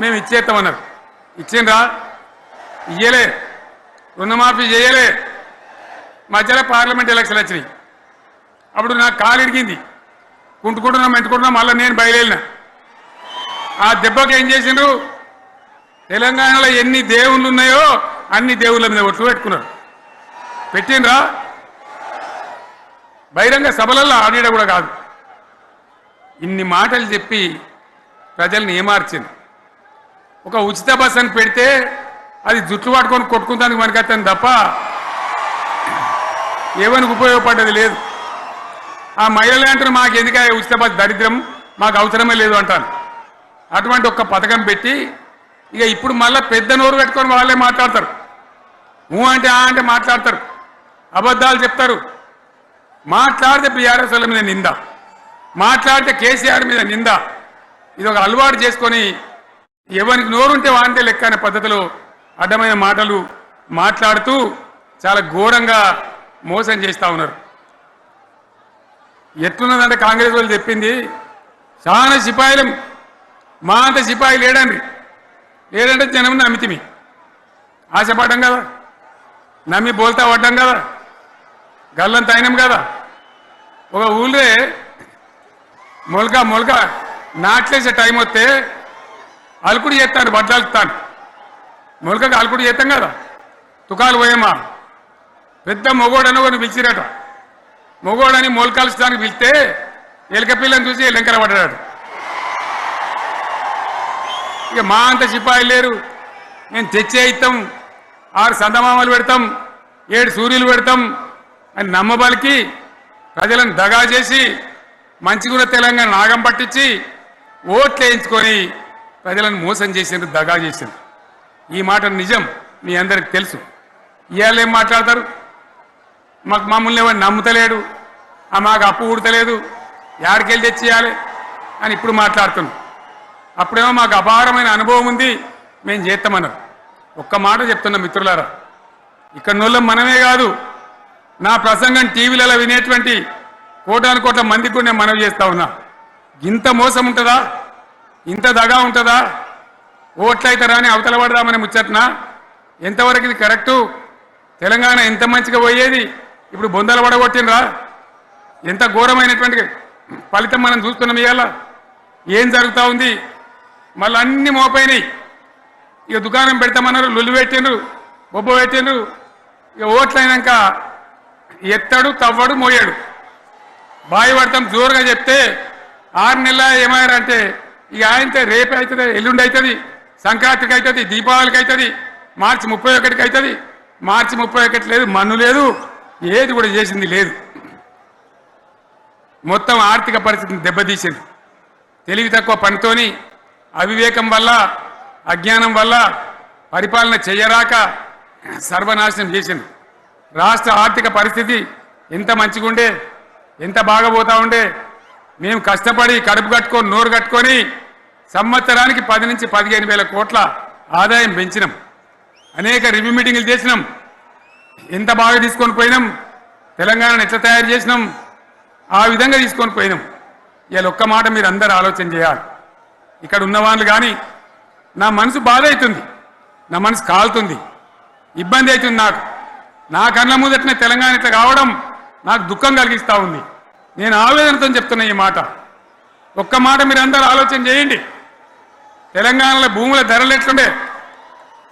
మేము ఇచ్చేస్తామన్నారు. ఇచ్చిండ్రా? ఇయ్యలే. రుణమాఫీ చేయలే. మధ్యలో పార్లమెంట్ ఎలక్షన్ వచ్చినాయి. అప్పుడు నాకు కాలు ఇరిగింది, మెంటుకుంటున్నా మళ్ళీ నేను బయలుదేరిన. ఆ దెబ్బకి ఏం చేసిండ్రు? తెలంగాణలో ఎన్ని దేవుళ్ళు ఉన్నాయో అన్ని దేవుళ్ళ మీద ఒట్లు పెట్టుకున్నారు. పెట్టిండ్రా? బహిరంగ సభలలో ఆడిడ కూడా కాదు. ఇన్ని మాటలు చెప్పి ప్రజల్ని ఏమార్చింది. ఒక ఉచిత బస్ అని పెడితే అది జుట్లు పట్టుకొని కొట్టుకుంటానికి మనకత్తాను తప్ప ఏమనికి ఉపయోగపడ్డది లేదు. ఆ మహిళలు అంటారు మాకు ఎందుకు ఉచిత బస్ దరిద్రం, మాకు అవసరమే లేదు అంటాను. అటువంటి ఒక్క పథకం పెట్టి ఇక ఇప్పుడు మళ్ళీ పెద్ద నోరు పెట్టుకొని వాళ్ళే మాట్లాడతారు. అంటే అంటే మాట్లాడతారు, అబద్ధాలు చెప్తారు. మాట్లాడితే బీఆర్ఎస్ వాళ్ళ మీద నింద, మాట్లాడితే కేసీఆర్ మీద నింద. ఇది ఒక అలవాటు చేసుకొని ఎవరికి నోరుంటే వాంటే లెక్క అనే పద్ధతిలో అడ్డమైన మాటలు మాట్లాడుతూ చాలా ఘోరంగా మోసం చేస్తూ ఉన్నారు. ఎట్లున్నదంటే కాంగ్రెస్ వాళ్ళు చెప్పింది చాలా సిపాయిలం, మా అంత సిపాయి లేడంటే జనం నమ్మితిమి, ఆశపడ్డాం కదా, నమ్మి బోల్తా పడ్డాం కదా, గల్లంత అయినాం కదా. ఒక ఊళ్ళే మొలక నాట్లేసే టైం వస్తే అలుకుడు చేస్తాను, బడ్డాలుతాను. మొలకకు అలుకుడు చేస్తాం కదా, తుకాలు పోయేమా పెద్ద మొగోడని ఒకరిని పిలిచిరట. మొగోడని మొలకాల్చడానికి పిలిస్తే ఎలక పిల్లని చూసి ఎలంకర పడ్డాడు. ఇక మా అంత సిపాయిలు లేరు, మేము తెచ్చే ఇస్తాం, 6 సందమామలు పెడతాం, 7 సూర్యులు పెడతాం అని నమ్మబలికి ప్రజలను దగా చేసి మంచిగున్న తెలంగాణ నాగం పట్టించి ఓట్లు వేయించుకొని ప్రజలను మోసం చేసిండ్రు, దగా చేసిండ్రు. ఈ మాట నిజం, మీ అందరికి తెలుసు. ఇవాళ ఏం మాట్లాడతారు? మమ్మల్ని ఎవరు నమ్ముతలేడు, మాకు అప్పు ఊడతలేదు, యాడికెళ్ళి తెచ్చియాలి అని ఇప్పుడు మాట్లాడుతున్నాం. అప్పుడేమో మాకు అపారమైన అనుభవం ఉంది, మేము చేస్తామన్నారు. ఒక్క మాట చెప్తున్నా మిత్రులారా, ఇక్కడ నోళ్ళం మనమే కాదు, నా ప్రసంగం టీవీలలో వినేటువంటి కోటాను మందికి కూడా నేను మనవి చేస్తా ఉన్నా. ఇంత మోసం ఉంటుందా? ఇంత దగా ఉంటుందా? ఓట్లయితారా అని అవతల పడదామని ముచ్చట్నా? ఎంతవరకు ఇది కరెక్టు? తెలంగాణ ఎంత మంచిగా పోయేది, ఇప్పుడు బొందలు పడగొట్టినరా? ఎంత ఘోరమైనటువంటి ఫలితం మనం చూస్తున్నాం. ఇవాళ ఏం జరుగుతూ ఉంది? మళ్ళీ అన్ని మోపైనాయి. ఇక దుకాణం పెడతామన్నారు, లొల్లు పెట్టిండ్రు, బొబ్బ పెట్టిండ్రు. ఇక ఓట్లయినాక ఎత్తడు, తవ్వడు, మోయాడు. బాయి పడతాం జోరుగా చెప్తే 6 నెలల ఏమయ్యారంటే ఇక ఆయనతో రేపు అవుతుంది, ఎల్లుండి అవుతుంది, సంక్రాంతికి అవుతుంది, దీపావళికి అవుతుంది, మార్చి 31కి అవుతుంది. మార్చి 31 లేదు, మన్ను లేదు, ఏది కూడా చేసింది లేదు. మొత్తం ఆర్థిక పరిస్థితిని దెబ్బతీసింది. తెలివి తక్కువ పనితోని, అవివేకం వల్ల, అజ్ఞానం వల్ల పరిపాలన చేయరాక సర్వనాశనం చేసింది. రాష్ట్ర ఆర్థిక పరిస్థితి ఎంత మంచిగుండే, ఎంత బాగా పోతా ఉండే. మేము కష్టపడి కడుపు కట్టుకొని నోరు కట్టుకొని సంవత్సరానికి 10 నుంచి 15 వేల కోట్ల ఆదాయం పెంచినాం. అనేక రివ్యూ మీటింగులు చేసినాం. ఎంత బాగా తీసుకొని పోయినాం, తెలంగాణను ఎట్లా తయారు చేసినాం, ఆ విధంగా తీసుకొని పోయినాం. ఇవాళ ఒక్క మాట మీరు అందరూ ఆలోచన చేయాలి. ఇక్కడ ఉన్నవాళ్ళు కానీ నా మనసు బాధ అవుతుంది, నా మనసు కాలుతుంది, ఇబ్బంది అవుతుంది. నా కళ్ళ ముందటనే తెలంగాణ ఇట్లా కావడం నాకు దుఃఖం కలిగిస్తూ ఉంది. నేను ఆవేదనతో చెప్తున్నా ఈ మాట. ఒక్క మాట మీరు అందరూ ఆలోచన చేయండి. తెలంగాణలో భూముల ధరలు ఎట్లుండే?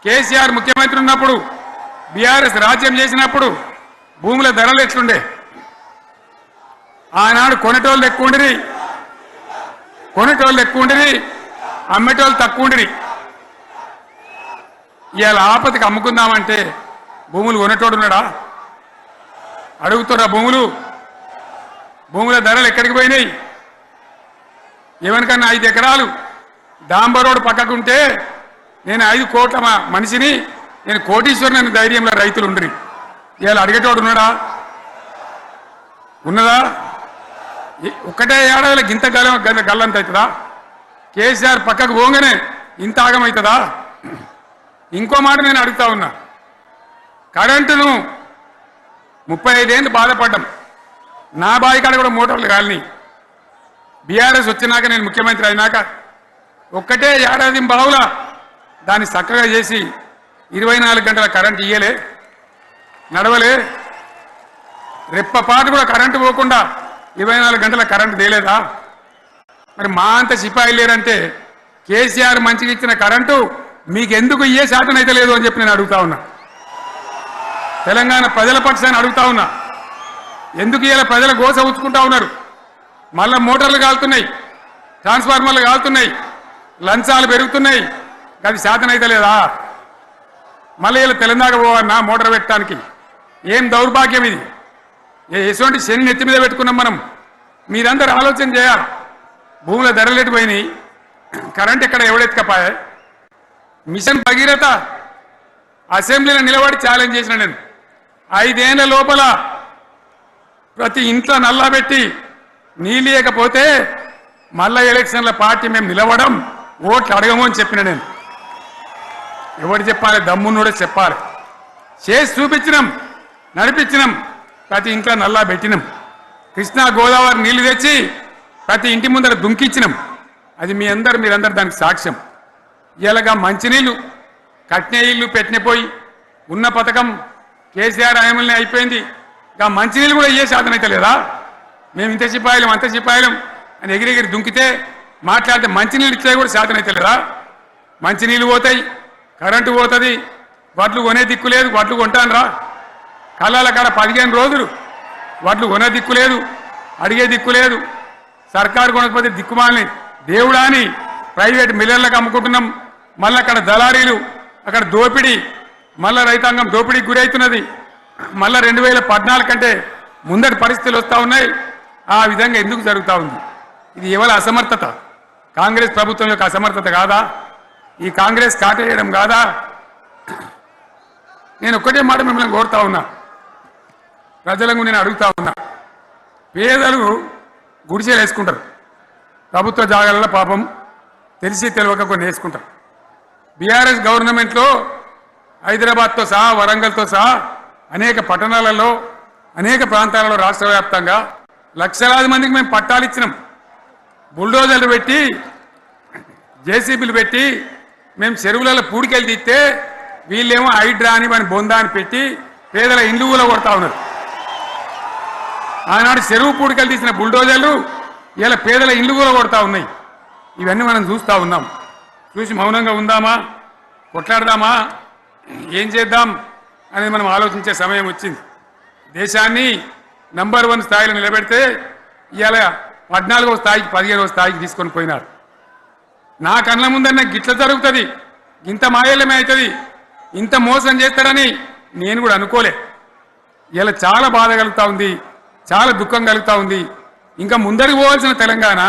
కేసీఆర్ ముఖ్యమంత్రి ఉన్నప్పుడు, బీఆర్ఎస్ రాజ్యం చేసినప్పుడు భూముల ధరలు ఎట్లుండే? ఆనాడు కొనేటోళ్ళు ఎక్కువ ఉండిరి, అమ్మేటోళ్ళు తక్కువ ఉండిరి. ఇవాళ ఆపదకి అమ్ముకుందామంటే భూములు కొనేటోడు ఉన్నాడా? అడుగుతున్నా భూముల ధరలు ఎక్కడికి పోయినాయి? ఎవరికన్నా 5 ఎకరాలు డాంబర్ రోడ్ పక్కకుంటే నేను 5 కోట్ల మనిషిని, నేను కోటీశ్వరుని ధైర్యంలో రైతులు ఉండరు. ఇవాళ అడిగేటోడు ఉన్నాడా? ఉన్నదా? ఒక్కటే ఏడాదిలో గింత గల్లంత అవుతుందా? కేసీఆర్ పక్కకు పోగానే ఇంత ఆగమవుతుందా? ఇంకో మాట నేను అడుగుతా ఉన్నా. కరెంటును 35 ఏళ్ళు బాధపడ్డాం. నా బావి కాడ కూడా మోటార్లు కాలిని. బీఆర్ఎస్ వచ్చినాక, నేను ముఖ్యమంత్రి అయినాక ఒక్కటే ఏడాది బావుల దాన్ని చక్కగా చేసి 24 గంటల కరెంటు ఇయ్యలే, నడవలే. రెప్పపాటు కూడా కరెంటు పోకుండా 24 గంటల కరెంటు తేలేదా? మరి మా అంత సిపాయి లేరంటే కేసీఆర్ మంచిగా ఇచ్చిన కరెంటు మీకెందుకు ఇయ్యే శాతం అయితే లేదు అని చెప్పి నేను అడుగుతా ఉన్నా. తెలంగాణ ప్రజల పక్షాన్ని అడుగుతా ఉన్నా. ఎందుకు ఇలా ప్రజల గోస ఉంచుకుంటా ఉన్నారు? మళ్ళా మోటార్లు కాలుతున్నాయి, ట్రాన్స్ఫార్మర్లు కాలుతున్నాయి, లంచాలు పెరుగుతున్నాయి. అది శాతం అయితే లేదా? మళ్ళీ ఇలా తెలంగాణ పోవన్నా మోటార్ పెట్టడానికి? ఏం దౌర్భాగ్యం ఇది! ఎటువంటి శని నెత్తి మీద పెట్టుకున్నాం మనం. మీరందరూ ఆలోచన చేయాలి. భూముల ధరలు ఎటుపోయినాయి, కరెంట్ ఎక్కడ ఎవడెత్తుకపోయా? మిషన్ భగీరథ అసెంబ్లీలో నిలబడి ఛాలెంజ్ చేసిన నేను. 5 ఏళ్ల లోపల ప్రతి ఇంట్లో నల్లా పెట్టి నీళ్ళేయకపోతే మళ్ళా ఎలక్షన్ల పార్టీ మేము నిలవడం, ఓట్లు అడగము అని చెప్పిన నేను. ఎవరు చెప్పాలి? దమ్మున్నోడే చెప్పాలి. చేసి చూపించినాం, నడిపించినాం. ప్రతి ఇంట్లో నల్లా పెట్టినాం. కృష్ణా గోదావరి నీళ్లు తెచ్చి ప్రతి ఇంటి ముందర దుంకిచ్చినాం. అది మీరందరూ దానికి సాక్ష్యం. ఇలాగా మంచినీళ్ళు కట్నే ఇల్లు పెట్టినపోయి ఉన్న పథకం కేసీఆర్ హయాంలోనే అయిపోయింది. ఇంకా మంచినీళ్ళు కూడా ఏ శాతం అయితే లేదా? మేము ఇంత సిపాయిలం అంత సిపాయిలం అని ఎగిరెగిరి దుంకితే మాట్లాడితే మంచినీళ్ళు ఇచ్చే కూడా శాతం అయితే లేదా? మంచినీళ్ళు పోతాయి, కరెంటు పోతుంది, వడ్లు కొనే దిక్కు లేదు. వడ్లు కొంటాను రా, కళ్ళాల కాడ 15 రోజులు వడ్లు కొనే దిక్కు లేదు, అడిగే దిక్కు లేదు. సర్కారు కొనకపోతే దిక్కుమాలని దేవుడా అని ప్రైవేట్ మిల్లర్లకు అమ్ముకుంటున్నాం. మళ్ళీ అక్కడ దళారీలు, అక్కడ దోపిడీ, మళ్ళీ రైతాంగం దోపిడీకి గురవుతున్నది. మళ్ళీ 2014 కంటే ముందటి పరిస్థితులు వస్తూ ఉన్నాయి. ఆ విధంగా ఎందుకు జరుగుతూ ఉంది? ఇది ఎవరి అసమర్థత? కాంగ్రెస్ ప్రభుత్వం యొక్క అసమర్థత కాదా? ఈ కాంగ్రెస్ కాటేయడం కాదా? నేను ఒక్కటే మాట మిమ్మల్ని కోరుతా ఉన్నా, ప్రజలకు నేను అడుగుతా ఉన్నా. పేదలు గుడిసెలు వేసుకుంటారు, ప్రభుత్వ జాగాలలో పాపం తెలిసి తెలియక కొన్ని వేసుకుంటారు. బీఆర్ఎస్ గవర్నమెంట్లో హైదరాబాద్తో సహా, వరంగల్తో సహా అనేక పట్టణాలలో, అనేక ప్రాంతాలలో రాష్ట్ర వ్యాప్తంగా లక్షలాది మందికి మేము పట్టాలు ఇచ్చినాం. బుల్డోజర్లు పెట్టి, జేసీబీలు పెట్టి మేము చెరువులలో పూడికెళ్ళి తీస్తే వీళ్ళేమో హైడ్రా అని మన బొందా అని పెట్టి పేదల ఇండ్లు కూడా కొడతా ఉన్నారు. ఆనాడు చెరువు పూడికలు తీసిన బుల్డోజర్లు ఇలా పేదల ఇల్లు కూడా కొడతా ఉన్నాయి. ఇవన్నీ మనం చూస్తూ ఉన్నాం. చూసి మౌనంగా ఉందామా, కొట్లాడదామా, ఏం చేద్దాం అనేది మనం ఆలోచించే సమయం వచ్చింది. దేశాన్ని నంబర్ 1 స్థాయిలో నిలబెడితే ఇవాళ 14వ స్థాయికి 15వ స్థాయికి తీసుకొని పోయినారు. నా కళ్ళ ముందన్న గిట్ల జరుగుతుంది, ఇంత మాయల్యమే అవుతుంది, ఇంత మోసం చేస్తాడని నేను కూడా అనుకోలే. ఇలా చాలా బాధ కలుగుతూ ఉంది, చాలా దుఃఖం కలుగుతూ ఉంది. ఇంకా ముందరికి పోవాల్సిన తెలంగాణ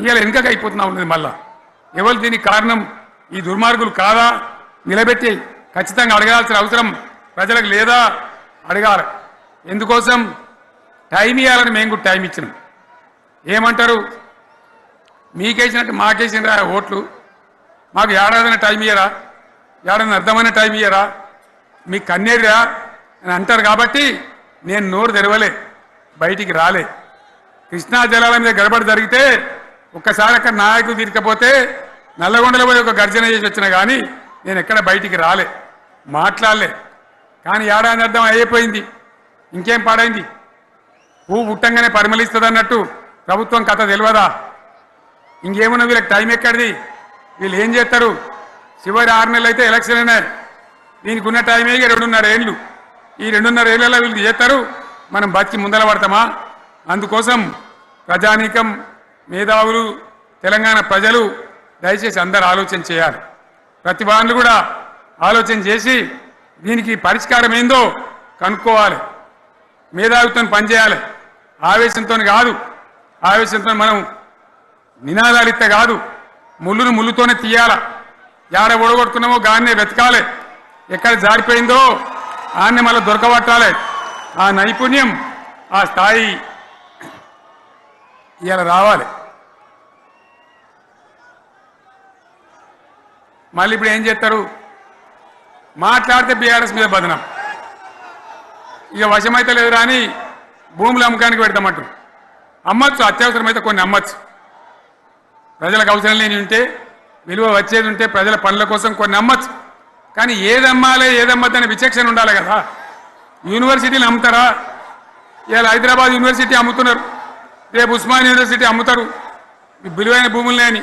ఇలా వెనుకకి అయిపోతున్నా ఉన్నది. మళ్ళా ఎవరు దీనికి కారణం? ఈ దుర్మార్గులు కాదా? నిలబెట్టి ఖచ్చితంగా అడగాల్సిన అవసరం ప్రజలకు లేదా? అడగాలి. ఎందుకోసం? టైం ఇవ్వాలని మేము కూడా టైం ఇచ్చినాం. ఏమంటారు? మీకేసినట్టు మాకేసినరా ఓట్లు, మాకు ఏడాదిన టైం ఇయ్యరా, ఏడాదిన అర్థమైన టైం ఇయ్యరా, మీకు కన్నేరురా అని అంటారు. కాబట్టి నేను నోరు తెరవలే, బయటికి రాలే. కృష్ణా జలాల మీద గడబడి జరిగితే ఒక్కసారి అక్కడ నాయకులు తీరకపోతే నల్లగొండలో పోయి ఒక గర్జన చేసి వచ్చినా కానీ నేను ఎక్కడ బయటికి రాలే, మాట్లాడలే. కానీ ఏడాది అర్థం అయిపోయింది, ఇంకేం పాడైంది? పువ్వు పుట్టంగానే పరిమళిస్తుంది అన్నట్టు ప్రభుత్వం కథ తెలియదా? ఇంకేమన్నా వీళ్ళకి టైం ఎక్కడిది? వీళ్ళు ఏం చేస్తారు? చివరి 6 నెలలు అయితే ఎలక్షన్ అయినాయి. దీనికి ఉన్న టైమే 2.5 ఏళ్ళు. ఈ 2.5 ఏళ్ళలో వీళ్ళు చేస్తారు, మనం బతికి ముందర పడతామా? అందుకోసం ప్రజానీకం, మేధావులు, తెలంగాణ ప్రజలు దయచేసి అందరూ ఆలోచన చేయాలి. ప్రతి వాళ్ళు కూడా ఆలోచన చేసి దీనికి పరిష్కారం ఏందో కనుక్కోవాలి. మేధావితో పనిచేయాలి, ఆవేశంతో కాదు. ఆవేశంతో మనం నినాదాలు ఇస్తే కాదు, ముళ్ళును ముళ్ళుతోనే తీయాల. యాడ ఓడగొట్టుకున్నామో గాన్నే వెతకాలి, ఎక్కడ జారిపోయిందో ఆన్నే మళ్ళీ దొరకబట్టాలి. ఆ నైపుణ్యం, ఆ స్థాయి ఇలా రావాలి. మళ్ళీ ఇప్పుడు ఏం చేస్తారు? మాట్లాడితే బీఆర్ఎస్ మీద బదనం, ఇక వశమైతే లేదు రాని భూములు అమ్మకానికి పెడతామంటారు. అమ్మచ్చు, అత్యవసరమైతే కొన్ని అమ్మచ్చు. ప్రజలకు అవసరం లేని ఉంటే, విలువ వచ్చేది ఉంటే, ప్రజల పనుల కోసం కొన్ని అమ్మచ్చు. కానీ ఏదమ్మాలి ఏదమ్మద్దని విచక్షణ ఉండాలి కదా. యూనివర్సిటీలు అమ్ముతారా? ఇవాళ హైదరాబాద్ యూనివర్సిటీ అమ్ముతున్నారు, రేపు ఉస్మాన్ యూనివర్సిటీ అమ్ముతారు. విలువైన భూములనే అని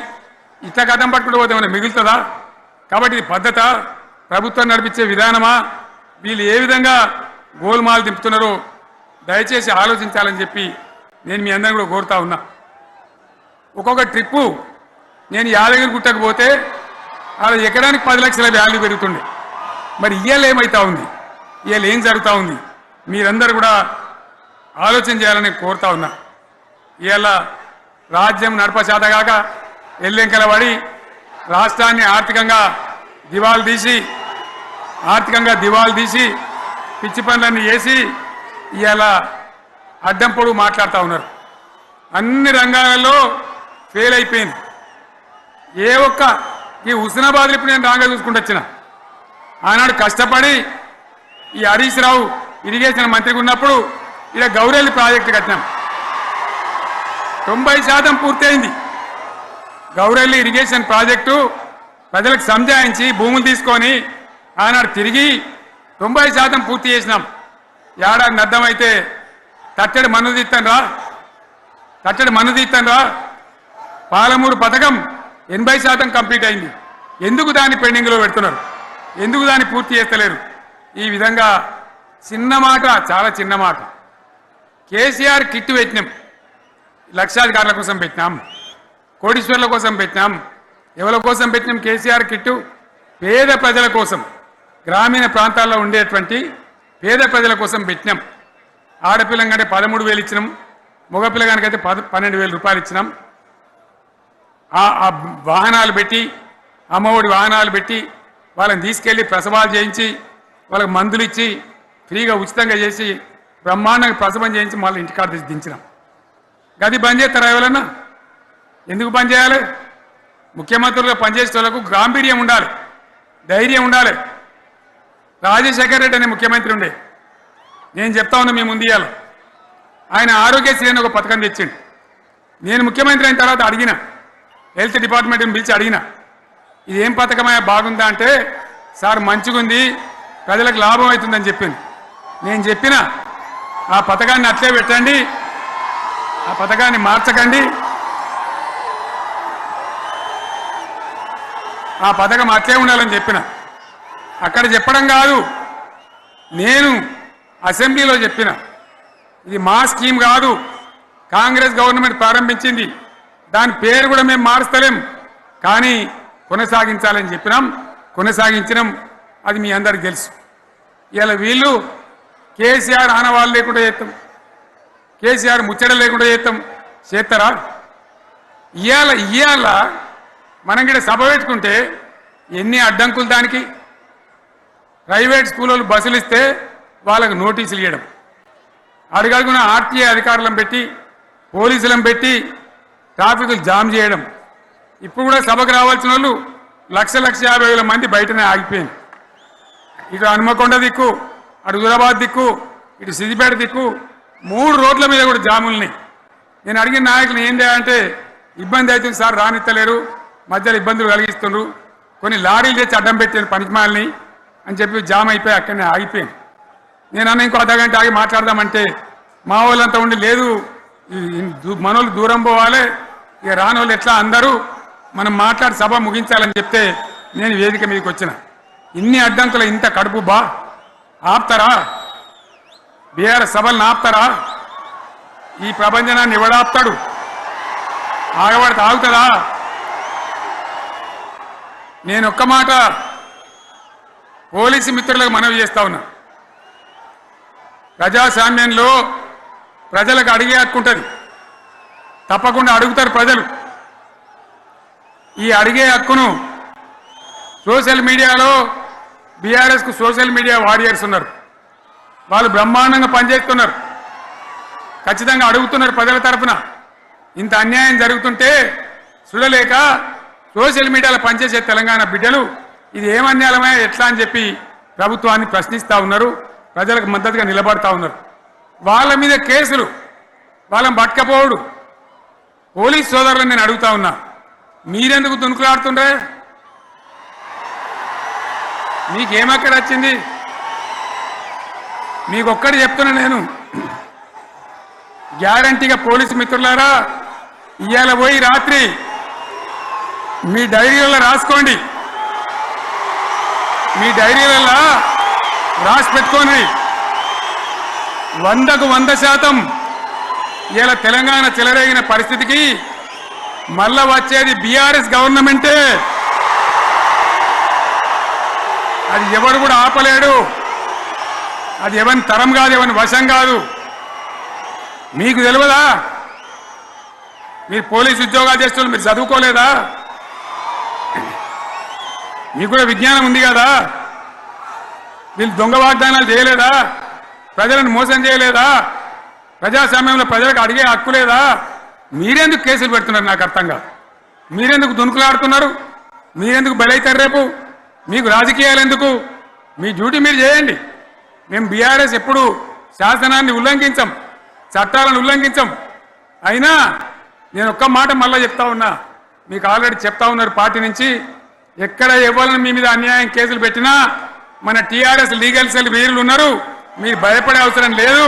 ఇట్లా కథం పట్టుకుంటూ పోతే ఏమైనా మిగులుతుందా? కాబట్టి ఇది పద్ధత, ప్రభుత్వం నడిపించే విధానమా? వీళ్ళు ఏ విధంగా గోల్మాల్ దింపుతున్నారో దయచేసి ఆలోచించాలని చెప్పి నేను మీ అందరిని కూడా కోరుతా ఉన్నా. ఒక్కొక్క ట్రిప్పు నేను యాదగిరి గుట్టకు పోతే అలా ఎకరానికి 10 లక్షల వాల్యూ పెరుగుతుండే. మరి ఇవాళ ఏమవుతా ఉంది? ఇవాళ ఏం జరుగుతూ ఉంది? మీరందరూ కూడా ఆలోచన చేయాలని కోరుతా ఉన్నా. ఇవాళ రాజ్యం నడపచేతగాక ఎల్లెంకల పడి రాష్ట్రాన్ని ఆర్థికంగా దివాలు తీసి పిచ్చి పనులన్నీ చేసి ఇవాళ అడ్డం పొడుగు మాట్లాడుతూ ఉన్నారు. అన్ని రంగాలలో ఫెయిల్ అయిపోయింది. ఏ ఒక్క ఈ హుస్నాబాద్లో ఇప్పుడు నేను రాగా చూసుకుంటూ వచ్చిన, ఆనాడు కష్టపడి ఈ హరీష్ రావు ఇరిగేషన్ మంత్రిగా ఉన్నప్పుడు ఇలా గౌరెల్లి ప్రాజెక్టు కట్టినాం. 90% పూర్తయింది. గౌరెల్లి ఇరిగేషన్ ప్రాజెక్టు ప్రజలకు సంజాయించి భూములు తీసుకొని ఆనాడు తిరిగి 90% పూర్తి చేసినాం. ఏడాది అర్థమైతే తట్టెడు మన్ను తీస్తాను రా. పాలమూరు పథకం 80% కంప్లీట్ అయింది. ఎందుకు దాన్ని పెండింగ్లో పెడుతున్నారు? ఎందుకు దాన్ని పూర్తి చేస్తలేరు? ఈ విధంగా చిన్న మాట, చాలా చిన్న మాట. కేసీఆర్ కిట్టు పెట్టినాం, లక్షాధికారుల కోసం పెట్టినాం, కోటీశ్వర్ల కోసం పెట్టినాం. ఎవరి కోసం పెట్టినాం కేసీఆర్ కిట్టు? పేద ప్రజల కోసం, గ్రామీణ ప్రాంతాల్లో ఉండేటువంటి పేద ప్రజల కోసం పెట్టినాం. ఆడపిల్లగానే 13,000 ఇచ్చినాం, మగపిల్లగానికైతే 12,000 రూపాయలు ఇచ్చినాం. ఆ వాహనాలు పెట్టి, అమ్మఒడి వాహనాలు పెట్టి వాళ్ళని తీసుకెళ్ళి ప్రసవాలు చేయించి వాళ్ళకి మందులు ఇచ్చి ఫ్రీగా ఉచితంగా చేసి బ్రహ్మాండంగా ప్రసవం చేయించి మళ్ళీ ఇంటికాడ తెచ్చి దించినాం. గది బంద్ చేస్తారా ఎవరన్నా? ఎందుకు బంద్ చేయాలి? ముఖ్యమంత్రులుగా పనిచేసే వాళ్ళకు గాంభీర్యం ఉండాలి, ధైర్యం ఉండాలి. రాజశేఖర్ రెడ్డి అనే ముఖ్యమంత్రి ఉండే, నేను చెప్తా ఉన్నా మీ ముందు ఇయ్యాల. ఆయన ఆరోగ్యశ్రీ అని ఒక పథకం తెచ్చిండు. నేను ముఖ్యమంత్రి అయిన తర్వాత అడిగిన, హెల్త్ డిపార్ట్మెంట్ని పిలిచి అడిగిన, ఇదేం పథకమయ్యా బాగుందా అంటే, సార్ మంచిగుంది, ప్రజలకు లాభం అవుతుందని చెప్పింది. నేను చెప్పిన ఆ పథకాన్ని అట్లే పెట్టండి, ఆ పథకాన్ని మార్చకండి. ఆ పథకం అట్లే ఉండాలని చెప్పిన. అక్కడ చెప్పడం కాదు, నేను అసెంబ్లీలో చెప్పిన. ఇది మా స్కీమ్ కాదు, కాంగ్రెస్ గవర్నమెంట్ ప్రారంభించింది. దాని పేరు కూడా మేము మారుస్తలేం, కానీ కొనసాగించాలని చెప్పినాం, కొనసాగించినాం. అది మీ అందరికి తెలుసు. ఇలా వీళ్ళు కేసీఆర్ ఆనవాళ్ళు లేకుండా చేస్తాం, కేసీఆర్ ముచ్చట లేకుండా చేస్తారా? ఇవాళ మనం కూడా సభ పెట్టుకుంటే ఎన్ని అడ్డంకులు దానికి. ప్రైవేట్ స్కూళ్ళు బస్సులు ఇస్తే వాళ్ళకు నోటీసులు ఇవ్వడం, అడుగడుగున ఆర్టీఏ అధికారులను పెట్టి పోలీసులను పెట్టి ట్రాఫిక్లు జామ్ చేయడం. ఇప్పుడు కూడా సభకు రావాల్సిన వాళ్ళు 1,50,000 మంది బయటనే ఆగిపోయింది. ఇటు హనుమకొండ దిక్కు, అటు హుజరాబాద్ దిక్కు, ఇటు సిద్దిపేట దిక్కు 3 రోడ్ల మీద కూడా జాములున్నాయి. నేను అడిగిన నాయకులు ఏం చేయాలంటే, ఇబ్బంది అవుతుంది సార్, రానిత్తలేరు, మధ్యలో ఇబ్బందులు కలిగిస్తున్నారు, కొన్ని లారీలు తెచ్చి అడ్డం పెట్టాను పనికిమాలని అని చెప్పి జామ్ అయిపోయి అక్కడనే ఆగిపోయాను. నేను అన్న ఇంకో అర్ధగంట ఆగి మాట్లాడదామంటే మా వాళ్ళంతా ఉండి లేదు, మనోళ్ళు దూరం పోవాలి, ఇక రాని వాళ్ళు ఎట్లా అందరూ మనం మాట్లాడి సభ ముగించాలని చెప్తే నేను వేదిక మీదకి వచ్చిన. ఇన్ని అడ్డంకులు ఇంత కడుపు ఆపుతారా? బీఆర్ఎస్ సభలను ఆపుతారా? ఈ ప్రపంచనాన్ని ఎవడాపుతాడు? ఆగబడితే ఆగుతుందా? నేను ఒక్క మాట పోలీసు మిత్రులకు మనవి చేస్తా ఉన్నా. ప్రజాస్వామ్యంలో ప్రజలకు అడిగే హక్కు ఉంటుంది, తప్పకుండా అడుగుతారు ప్రజలు. ఈ అడిగే హక్కును సోషల్ మీడియాలో బీఆర్ఎస్కు సోషల్ మీడియా వారియర్స్ ఉన్నారు, వాళ్ళు బ్రహ్మాండంగా పనిచేస్తున్నారు, ఖచ్చితంగా అడుగుతున్నారు ప్రజల తరఫున. ఇంత అన్యాయం జరుగుతుంటే చూడలేక సోషల్ మీడియాలో పనిచేసే తెలంగాణ బిడ్డలు ఇది ఏమన్యాయమే ఎట్లా అని చెప్పి ప్రభుత్వాన్ని ప్రశ్నిస్తూ ఉన్నారు, ప్రజలకు మద్దతుగా నిలబడతా ఉన్నారు. వాళ్ళ మీద కేసులు, వాళ్ళని పట్టుకపోవడు. పోలీస్ సోదరులను నేను అడుగుతా ఉన్నా, మీరెందుకు దునుకులాడుతుండ్రే? మీకేమక్కడ వచ్చింది? మీకొక్కటి చెప్తున్నా నేను, గ్యారంటీగా పోలీసు మిత్రులారా, ఇవాళ పోయి రాత్రి మీ డైరీలలో రాసుకోండి, మీ డైరీలలో రాసి పెట్టుకోండి. 100కు 100% ఇలా తెలంగాణ చెలరేగిన పరిస్థితికి మళ్ళా వచ్చేది బీఆర్ఎస్ గవర్నమెంటే. అది ఎవరు కూడా ఆపలేడు, అది ఎవరి తరం కాదు, ఎవరి వశం కాదు. మీకు తెలియదా? మీరు పోలీసు ఉద్యోగాలు చేస్తున్నారు, మీరు చదువుకోలేదా? మీకు కూడా విజ్ఞానం ఉంది కదా? వీళ్ళు దొంగ వాగ్దానాలు చేయలేదా? ప్రజలను మోసం చేయలేదా? ప్రజాస్వామ్యంలో ప్రజలకు అడిగే హక్కు లేదా? మీరెందుకు కేసులు పెడుతున్నారు? నాకు అర్థం కాదు. మీరెందుకు దునుకులాడుతున్నారు? మీరెందుకు బలైతారు? రేపు మీకు రాజకీయాలు ఎందుకు? మీ డ్యూటీ మీరు చేయండి. మేము బీఆర్ఎస్ ఎప్పుడు శాసనాన్ని ఉల్లంఘించాం, చట్టాలను ఉల్లంఘించాం. అయినా నేను ఒక్క మాట మళ్ళీ చెప్తా ఉన్నా, మీకు ఆల్రెడీ చెప్తా ఉన్నారు పార్టీ నుంచి, ఎక్కడ ఎవరిని మీ మీద అన్యాయం కేసులు పెట్టినా మన టీఆర్ఎస్ లీగల్ సెల్ వీరులు ఉన్నారు, మీరు భయపడే అవసరం లేదు.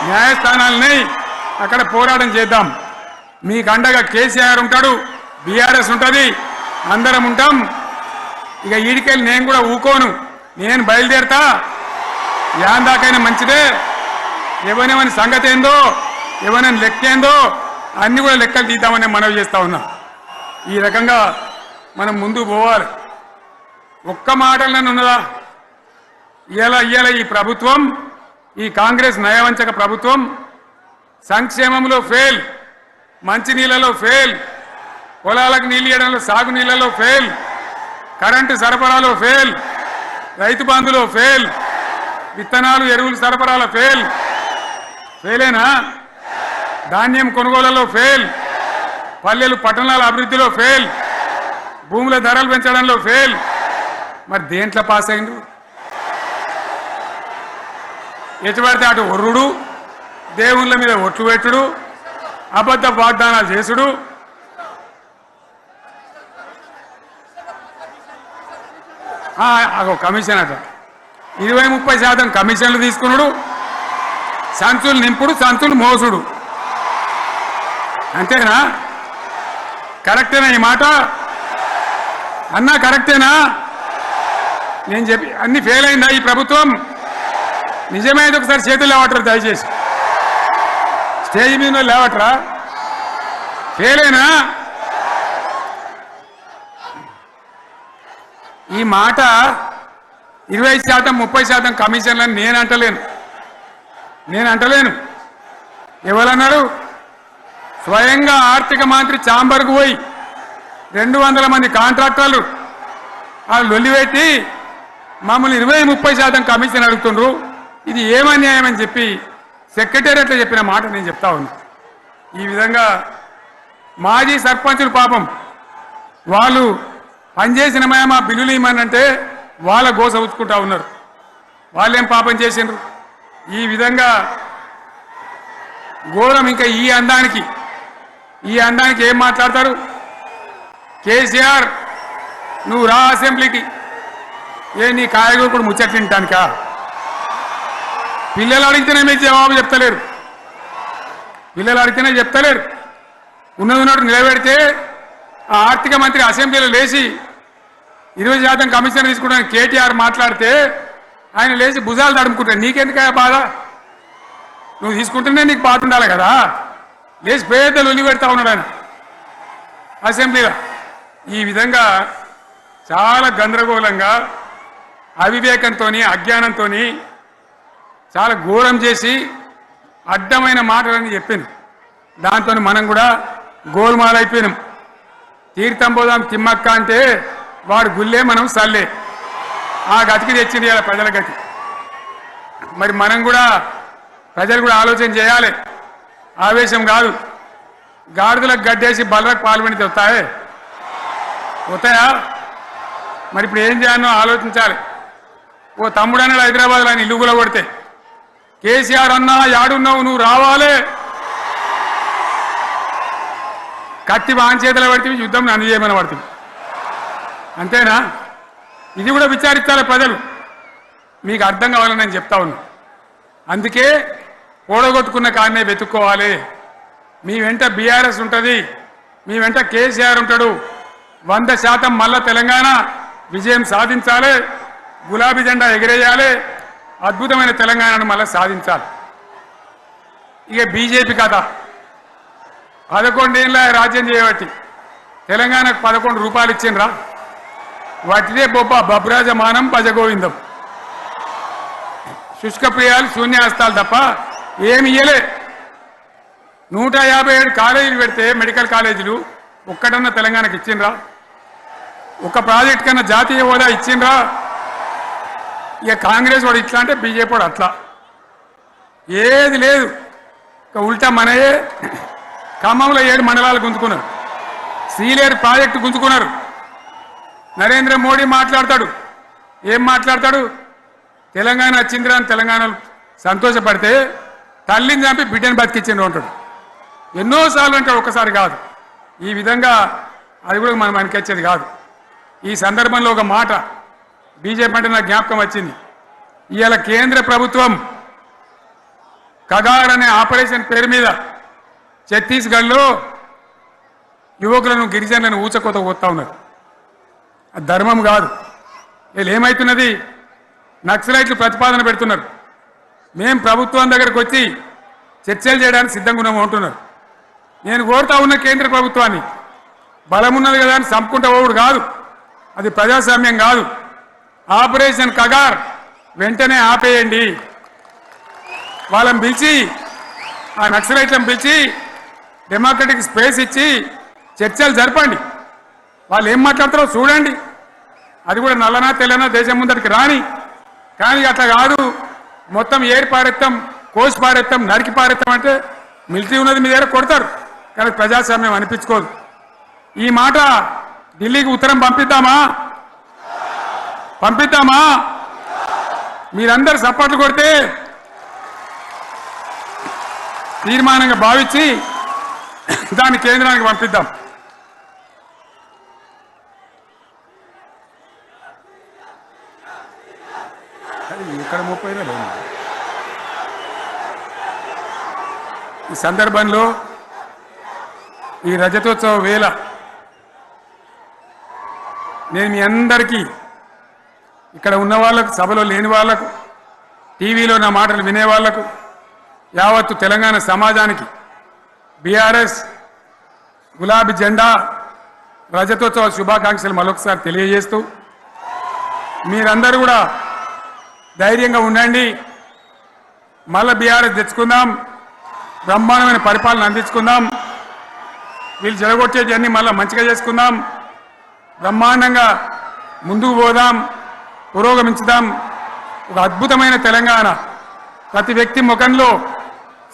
న్యాయస్థానాలని అక్కడ పోరాటం చేద్దాం. మీకు అండగా కేసీఆర్ ఉంటాడు, బీఆర్ఎస్ ఉంటుంది, అందరం ఉంటాం. ఇక ఈడికెళ్ళి నేను కూడా ఊకోను, నేను బయలుదేరతా. యాందాకైనా మంచిదే, ఎవరెవరి సంగతి ఏందో, ఎవరైనా లెక్కేందో అన్ని కూడా లెక్కలు తీద్దామని మనవి చేస్తా ఉన్నా. ఈ రకంగా మనం ముందుకు పోవాలి. ఒక్క మాటలనే ఉన్నదా? ఇవాళ ఈ ప్రభుత్వం, ఈ కాంగ్రెస్ నయవంచక ప్రభుత్వం సంక్షేమంలో ఫెయిల్, మంచినీళ్ళలో ఫెయిల్, పొలాలకు నీళ్ళు ఇవ్వడంలో, సాగునీళ్ళలో ఫెయిల్, కరెంటు సరఫరాలో ఫెయిల్, రైతు బంధులో ఫెయిల్, విత్తనాలు ఎరువులు సరఫరాలో ఫెయిలేనా? ధాన్యం కొనుగోళ్లలో ఫెయిల్, పల్లెలు పట్టణాల అభివృద్ధిలో ఫెయిల్, భూముల ధరలు పెంచడంలో ఫెయిల్. మరి దేంట్లో పాస్ అయిండు? ఎటుపడితే అటు ఒర్రుడు, దేవుళ్ళ మీద ఒట్లు పెట్టుడు, అబద్ధ వాగ్దానాలు చేసుడు. కమిషన్ అట 20-30% కమిషన్లు తీసుకున్నాడు, సంచులు నింపుడు, సంచులు మోసుడు. అంతేనా? కరెక్టేనా ఈ మాట అన్నా? కరెక్టేనా? నేను చెప్పి అన్ని ఫెయిల్ అయిందా ఈ ప్రభుత్వం? నిజమైతే ఒకసారి చేతులు లేవట్రా దయచేసి. స్టేజ్ మీద లేవట్రా? ఫెయిల్ అయినా? ఈ మాట 20% 30% కమిషన్లని నేను అంటలేను. ఎవరన్నారు? స్వయంగా ఆర్థిక మంత్రి ఛాంబర్కు పోయి 200 మంది కాంట్రాక్టర్లు వాళ్ళు లొల్లిపెట్టి మమ్మల్ని 20-30% కమిషన్ అడుగుతుండ్రు, ఇది ఏమన్యాయం అని చెప్పి సెక్రటేరియట్లో చెప్పిన మాట నేను చెప్తా ఉన్నా. ఈ విధంగా మాజీ సర్పంచులు పాపం వాళ్ళు పనిచేసిన మా బిల్లులు ఇవ్వమనంటే వాళ్ళ గోస ఉచ్చుకుంటా ఉన్నారు. వాళ్ళేం పాపం చేసిండ్రు? ఈ విధంగా ఘోరం. ఇంకా ఈ అందానికి ఏం మాట్లాడతారు? కేసీఆర్ నువ్వు రా అసెంబ్లీకి, నీ కాయగూరకుడు ముచ్చట్లు తింటానికా? పిల్లలు అడిగితేనే మీరు జవాబు చెప్తలేరు. ఉన్నట్టు నిలబెడితే ఆ ఆర్థిక మంత్రి అసెంబ్లీలో లేచి 20% కమిషన్ తీసుకుంటాను కేటీఆర్ మాట్లాడితే ఆయన లేచి భుజాలు తడుముకుంటాడు. నీకెందుకు బాధ? నువ్వు తీసుకుంటేనే నీకు బాధ ఉండాలి కదా. లేచి పేదలు ఒలి పెడతా ఉన్నాడు ఆయన అసెంబ్లీలో. ఈ విధంగా చాలా గందరగోళంగా అవివేకంతో అజ్ఞానంతో చాలా ఘోరం చేసి అడ్డమైన మాటలని చెప్పింది. దాంతో మనం కూడా గోల్మాలైపోయినాం. తీర్థం పోదాం తిమ్మక్క అంటే వాడు గుల్లే, మనం సల్లే. ఆ గతికి తెచ్చింది ఇలా ప్రజల గతి. మరి మనం కూడా ప్రజలు కూడా ఆలోచన చేయాలి. ఆవేశం కాదు. గాడిదలకు గడ్డేసి బలరకు పాల్పడితే వస్తాయా? మరి ఇప్పుడు ఏం చేయాలో ఆలోచించాలి. ఓ తమ్ముడు అన్నాడు హైదరాబాద్లో, ఆయన ఇల్లు కూడా కొడితే, కేసీఆర్ అన్నా యాడున్నావు, నువ్వు రావాలి. కత్తి బాంచేతలు పడితే యుద్ధం నన్ను చేయమని పడుతుంది. అంతేనా? ఇది కూడా విచారించాలి ప్రజలు. మీకు అర్థం కావాలని నేను చెప్తా ఉన్నా. అందుకే ఓడగొట్టుకున్న కాడనే వెతుక్కోవాలి. మీ వెంట బీఆర్ఎస్ ఉంటుంది, మీ వెంట కేసీఆర్ ఉంటాడు. 100% మళ్ళా తెలంగాణ విజయం సాధించాలి, గులాబీ జెండా ఎగిరేయాలి, అద్భుతమైన తెలంగాణను మళ్ళీ సాధించాలి. ఇక బీజేపీ కథ 11 ఏళ్ళ రాజ్యం చేయబట్టి తెలంగాణకు 11 రూపాయలు ఇచ్చిండ్రా? వాటిదే బబ్రాజమానం భజగోవిందం, శుష్క ప్రియాలు, శూన్యాస్తాలు తప్ప ఏమి ఇయ్యలే. 157 కాలేజీలు పెడితే మెడికల్ కాలేజీలు ఒక్కటన్నా తెలంగాణకు ఇచ్చిండ్రా? ఒక ప్రాజెక్ట్ కన్నా జాతీయ హోదా ఇచ్చిండ్రా? ఇక కాంగ్రెస్ వాడు ఇట్లా అంటే బీజేపీ వాడు అట్లా, ఏది లేదు. ఇక ఉల్టా మనయే ఖమ్మంలో 7 మండలాలు గుంజుకున్నారు, సీలేరు ప్రాజెక్టు గుంజుకున్నారు. నరేంద్ర మోడీ మాట్లాడతాడు, ఏం మాట్లాడతాడు? తెలంగాణ వచ్చిందిరా అని తెలంగాణలో సంతోషపడితే తల్లిని చంపి బిడ్డను బతికిచ్చిండ్రు అంటాడు. ఎన్నోసార్లు అంటాడు, ఒక్కసారి కాదు. ఈ విధంగా అది కూడా మనం అనిపించేది కాదు. ఈ సందర్భంలో ఒక మాట బీజేపీ అంటే నాకు జ్ఞాపకం వచ్చింది. ఇవాళ కేంద్ర ప్రభుత్వం కగార్ అనే ఆపరేషన్ పేరు మీద ఛత్తీస్గఢ్లో యువకులను, గిరిజనులను ఊచకోత పోతా ఉన్నారు. అది ధర్మం కాదు. వీళ్ళు ఏమవుతున్నది? నక్సలైట్లు ప్రతిపాదన పెడుతున్నారు. మేము ప్రభుత్వం దగ్గరకు వచ్చి చర్చలు చేయడానికి సిద్ధంగా ఉన్నాము అంటున్నారు. నేను కోరుతా ఉన్న కేంద్ర ప్రభుత్వాన్ని, బలం ఉన్నది కదా అని చంపుకుంటా పోవుడు కాదు, అది ప్రజాస్వామ్యం కాదు. ఆపరేషన్ కగార్ వెంటనే ఆపేయండి. వాళ్ళని పిలిచి, ఆ నక్సలైట్లను పిలిచి డెమోక్రటిక్ స్పేస్ ఇచ్చి చర్చలు జరపండి. వాళ్ళు ఏం మాట్లాడతారో చూడండి. అది కూడా నల్లనా తెల్లనా దేశం ముందరికి రాని. కానీ అట్లా కాదు, మొత్తం ఏరి పారెత్తాం, కోసి పారెత్తాం, నరికి పారెత్తాం అంటే మిలిటరీ ఉన్నది మీ దగ్గర కొడతారు. కానీ ప్రజాస్వామ్యం అనిపించుకోదు. ఈ మాట ఢిల్లీకి ఉత్తరం పంపిద్దామా? మీరందరూ సపోర్ట్లు కొడితే తీర్మానంగా భావించి దాన్ని కేంద్రానికి పంపిద్దాం. ఇక్కడ 30 లేదు. ఈ సందర్భంలో ఈ రజతోత్సవ వేళ నేను మీ అందరికీ ఇక్కడ ఉన్న వాళ్ళకు, సభలో లేని వాళ్లకు, టీవీలో నా మాటలు వినే వాళ్లకు, యావత్తు తెలంగాణ సమాజానికి బీఆర్ఎస్ గులాబీ జెండా రజతోత్సవ శుభాకాంక్షలు మరొకసారి తెలియజేస్తూ, మీరందరూ కూడా ధైర్యంగా ఉండండి. మళ్ళీ బీఆర్ఎస్ తెచ్చుకుందాం, బ్రహ్మాండమైన పరిపాలన అందించుకుందాం, వీళ్ళు జరగొట్టేవన్నీ మళ్ళీ మంచిగా చేసుకుందాం, బ్రహ్మాండంగా ముందుకు పోదాం, పురోగమించుదాం. ఒక అద్భుతమైన తెలంగాణ, ప్రతి వ్యక్తి ముఖంలో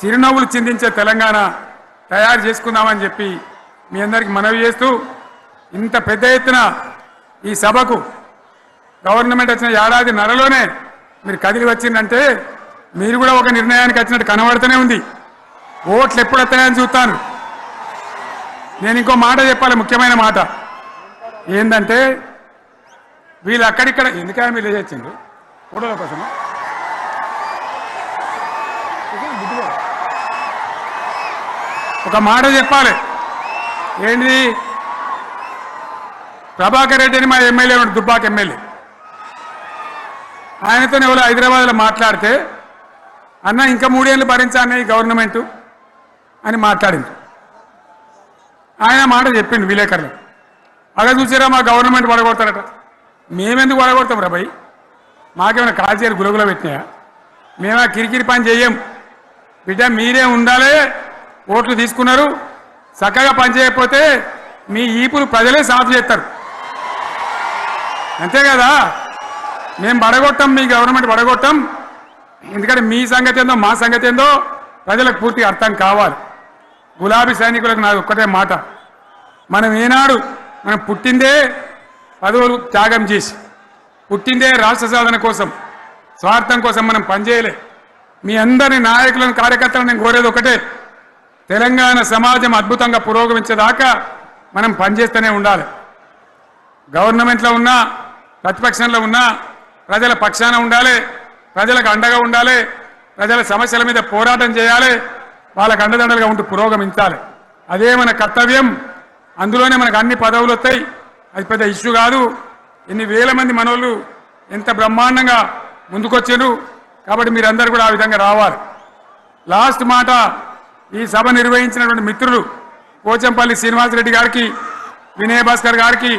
చిరునవ్వులు చిందించే తెలంగాణ తయారు చేసుకుందామని చెప్పి మీ అందరికీ మనవి చేస్తూ, ఇంత పెద్ద ఎత్తున ఈ సభకు గవర్నమెంట్ వచ్చిన ఏడాది నెలలోనే మీరు కదిలి వచ్చిందంటే మీరు కూడా ఒక నిర్ణయానికి వచ్చినట్టు కనబడుతూనే ఉంది. ఓట్లు ఎప్పుడు వస్తాయని చూస్తాను. నేను ఇంకో మాట చెప్పాలి, ముఖ్యమైన మాట ఏంటంటే, వీళ్ళు అక్కడిక్కడ ఎందుకని మీరు వచ్చిండ్రు ఫోటోల కోసం? ఒక మాట చెప్పాలి, ఏంటి? ప్రభాకర్ రెడ్డి అని మా ఎమ్మెల్యే ఉన్నాడు, దుబ్బాక ఎమ్మెల్యే. ఆయనతో ఎవరు హైదరాబాద్లో మాట్లాడితే, అన్న ఇంకా 3 ఏళ్ళు భరించానే ఈ గవర్నమెంటు అని మాట్లాడింది. ఆయన మాట చెప్పిండు విలేకరులు. అలా చూసారా మా గవర్నమెంట్ పడగొడతారట. మేమెందుకు పడగొడతాం రా భయ్? మాకేమైనా కాల్చేరు గులగుల పెట్టినాయా? మేమా కిరికిరి పని చెయ్యం. బిడ్డ మీరే ఉండాలి, ఓట్లు తీసుకున్నారు, చక్కగా పని చేయకపోతే మీ ఈపులు ప్రజలే సాఫ్ చేస్తారు, అంతే కదా. మేము పడగొట్టాం, మీ గవర్నమెంట్ పడగొట్టాం. ఎందుకంటే మీ సంగతి ఏందో మా సంగతి ఏందో ప్రజలకు పూర్తిగా అర్థం కావాలి. గులాబీ సైనికులకు నాది ఒక్కటే మాట, మనం ఏనాడు మనం పుట్టిందే పదవులు త్యాగం చేసి, పుట్టిందే రాష్ట్ర సాధన కోసం, స్వార్థం కోసం మనం పనిచేయలే. మీ అందరి నాయకులను, కార్యకర్తలను నేను కోరేది ఒకటే, తెలంగాణ సమాజం అద్భుతంగా పురోగమించేదాకా మనం పనిచేస్తూనే ఉండాలి. గవర్నమెంట్లో ఉన్నా, ప్రతిపక్షంలో ఉన్నా ప్రజల పక్షాన ఉండాలి, ప్రజలకు అండగా ఉండాలి, ప్రజల సమస్యల మీద పోరాటం చేయాలి, వాళ్ళకు అండదండలుగా ఉంటూ పురోగమించాలి. అదే మన కర్తవ్యం. అందులోనే మనకు అన్ని పదవులు వస్తాయి. అది పెద్ద ఇష్యూ కాదు. ఎన్ని వేల మంది మనోళ్ళు ఎంత బ్రహ్మాండంగా ముందుకొచ్చారు. కాబట్టి మీరందరూ కూడా ఆ విధంగా రావాలి. లాస్ట్ మాట, ఈ సభ నిర్వహించినటువంటి మిత్రులు పోచంపల్లి శ్రీనివాసరెడ్డి గారికి, వినయ్ భాస్కర్ గారికి,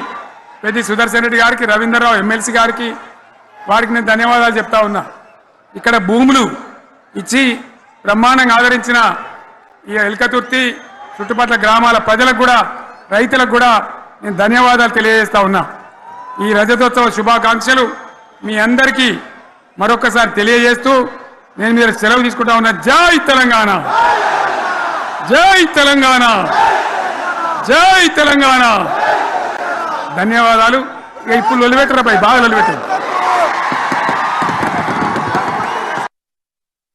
పెద్ది సుదర్శన్ రెడ్డి గారికి, రవీంద్రరావు ఎమ్మెల్సీ గారికి, వారికి నేను ధన్యవాదాలు చెప్తా ఉన్నా. ఇక్కడ భూములు ఇచ్చి బ్రహ్మాండంగా ఆదరించిన ఈ ఎల్కతుర్తి చుట్టుపక్కల గ్రామాల ప్రజలకు కూడా, రైతులకు కూడా నేను ధన్యవాదాలు తెలియజేస్తా ఉన్నా. ఈ రజతోత్సవ శుభాకాంక్షలు మీ అందరికీ మరొకసారి తెలియజేస్తూ నేను మీరు సెలవు తీసుకుంటా ఉన్నా. జై తెలంగాణ, జై తెలంగాణ, జై తెలంగాణ. ధన్యవాదాలు. ఇప్పుడు లొలిపెట్టరా పై, బాగా లొలిపెట్టారు.